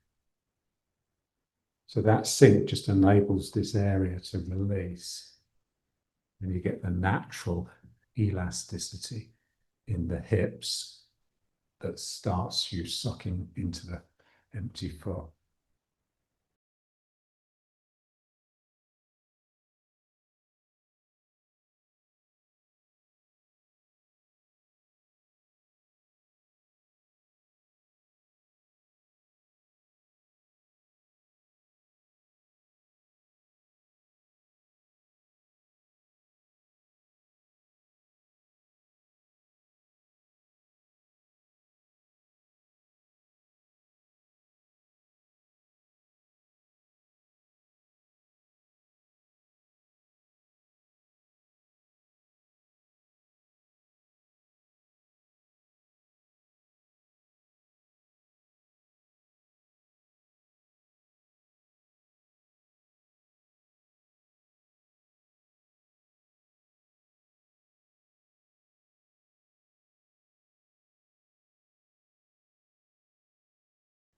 So that sink just enables this area to release. And you get the natural elasticity in the hips that starts you sucking into the empty foot.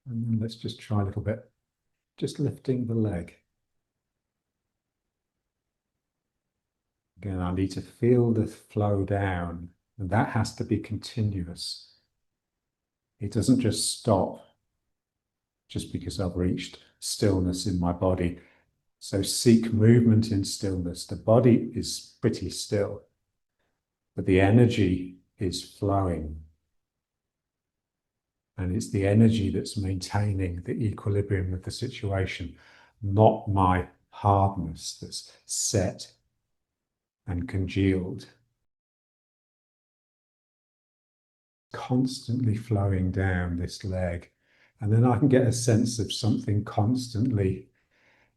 And then let's just try a little bit, just lifting the leg. Again, I need to feel the flow down, and that has to be continuous. It doesn't just stop just because I've reached stillness in my body. So seek movement in stillness. The body is pretty still, but the energy is flowing. And it's the energy that's maintaining the equilibrium of the situation, not my hardness that's set and congealed. Constantly flowing down this leg. And then I can get a sense of something constantly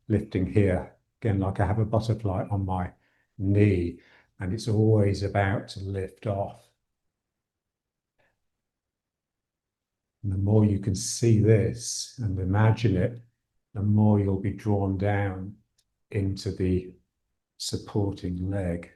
lifting here. Again, like I have a butterfly on my knee, and it's always about to lift off. And the more you can see this and imagine it, the more you'll be drawn down into the supporting leg.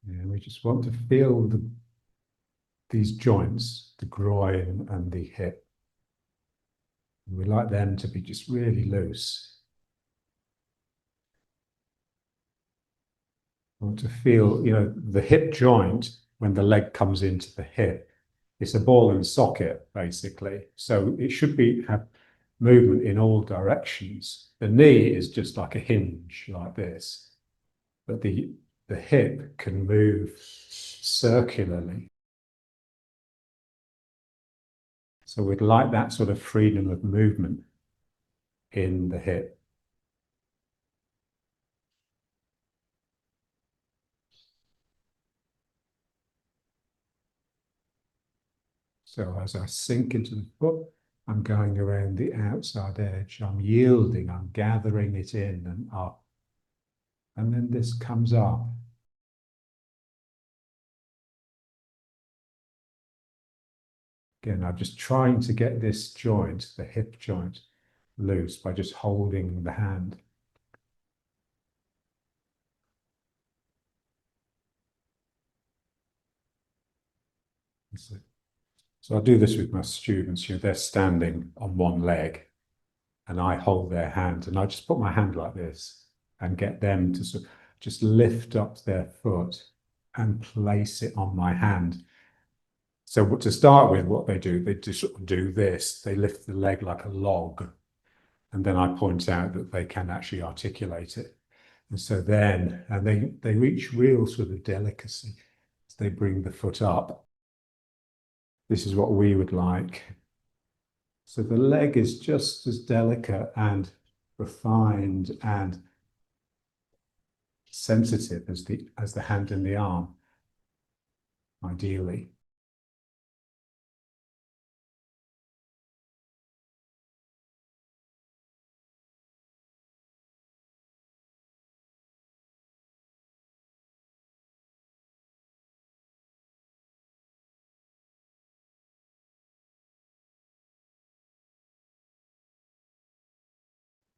And we just want to feel these joints, the groin and the hip. We like them to be just really loose. I want to feel, the hip joint, when the leg comes into the hip, it's a ball and socket, basically. So it should have movement in all directions. The knee is just like a hinge, like this. But the hip can move circularly. So we'd like that sort of freedom of movement in the hip. So as I sink into the foot, I'm going around the outside edge. I'm yielding, I'm gathering it in and up. And then this comes up. Again, I'm just trying to get this joint, the hip joint, loose by just holding the hand. So I do this with my students. They're standing on one leg and I hold their hand and I just put my hand like this and get them to sort of just lift up their foot and place it on my hand. So to start with, what they just sort of do this. They lift the leg like a log, and then I point out that they can actually articulate it. And so then, and they reach real sort of delicacy as they bring the foot up. This is what we would like. So the leg is just as delicate and refined and sensitive as the hand and the arm, ideally.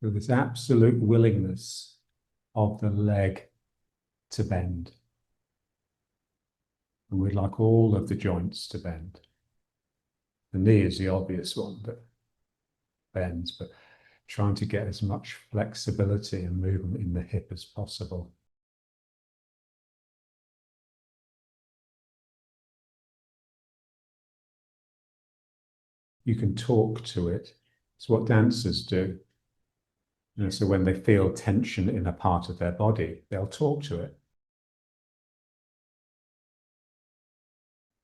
With this absolute willingness of the leg to bend. And we'd like all of the joints to bend. The knee is the obvious one that bends, but trying to get as much flexibility and movement in the hip as possible. You can talk to it. It's what dancers do. So when they feel tension in a part of their body, they'll talk to it.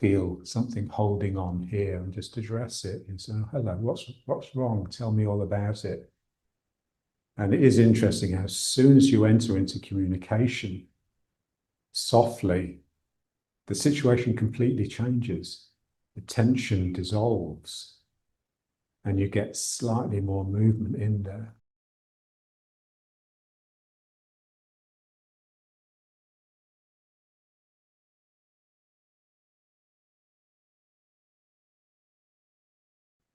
Feel something holding on here and just address it and say, oh, hello, what's wrong? Tell me all about it. And it is interesting how as soon as you enter into communication softly, the situation completely changes. The tension dissolves and you get slightly more movement in there.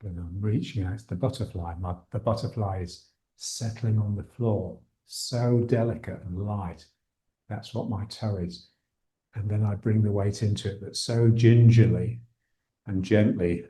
And I'm reaching out to the butterfly. The butterfly is settling on the floor, so delicate and light. That's what my toe is. And then I bring the weight into it, but so gingerly and gently.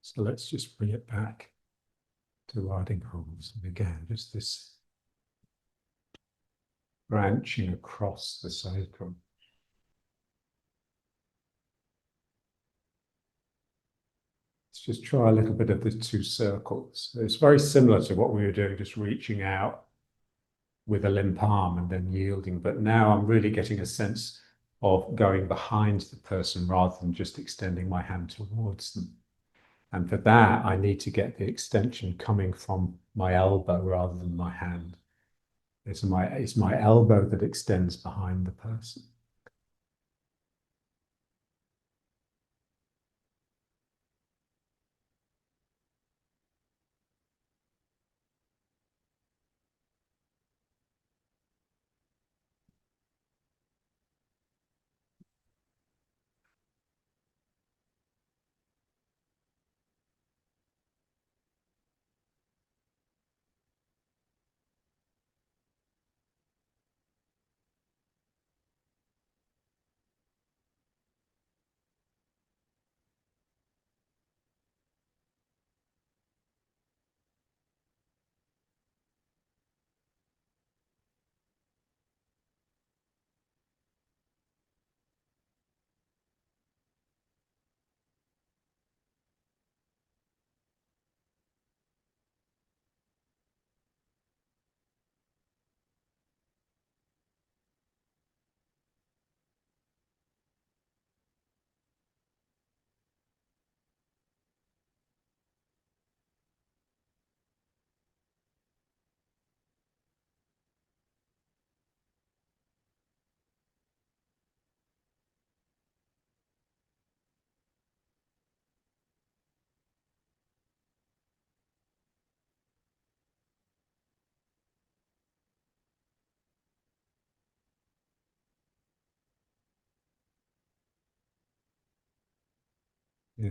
So let's just bring it back to riding horse. And again, just this branching across the sacrum. Let's just try a little bit of the two circles. It's very similar to what we were doing, just reaching out with a limp arm and then yielding. But now I'm really getting a sense of going behind the person rather than just extending my hand towards them. And for that, I need to get the extension coming from my elbow rather than my hand. It's my elbow that extends behind the person.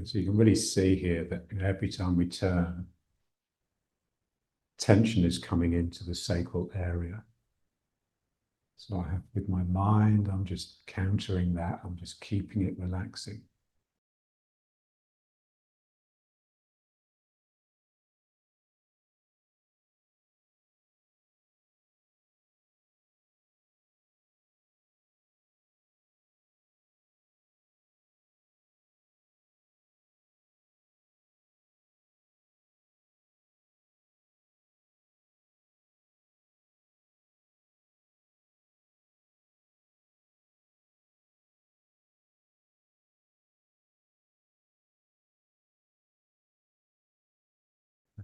So you can really see here that every time we turn, tension is coming into the sacral area. So I have, with my mind, I'm just countering that. I'm just keeping it relaxing.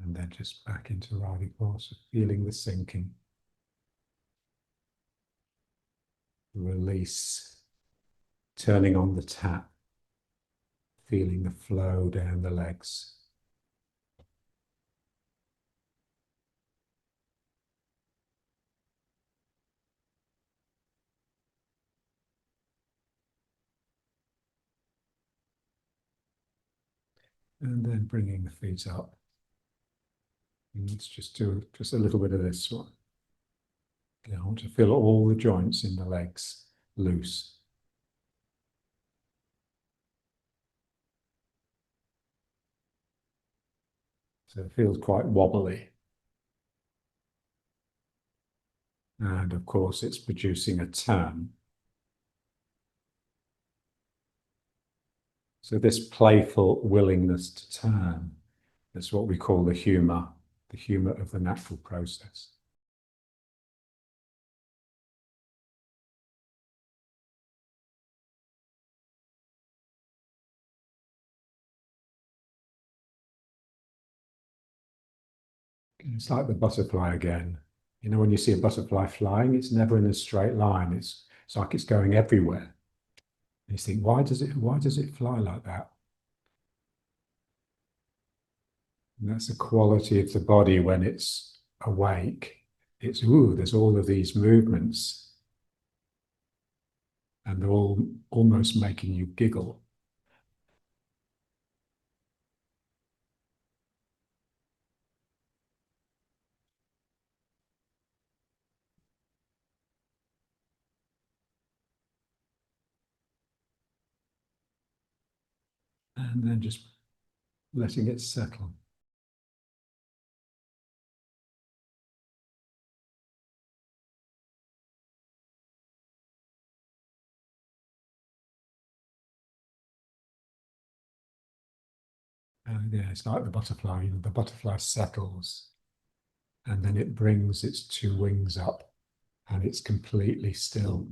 And then just back into Radhikasa, feeling the sinking. Release. Turning on the tap. Feeling the flow down the legs. And then bringing the feet up. And let's just do just a little bit of this one. I want to feel all the joints in the legs loose. So it feels quite wobbly. And of course, it's producing a turn. So this playful willingness to turn is what we call the humor of the natural process. It's like the butterfly again. You know, when you see a butterfly flying, it's never in a straight line. It's like it's going everywhere. And you think, why does it fly like that? And that's the quality of the body when it's awake. It's, ooh, there's all of these movements. And they're all almost making you giggle. And then just letting it settle. And yeah, it's like the butterfly, you know, the butterfly settles and then it brings its two wings up and it's completely still.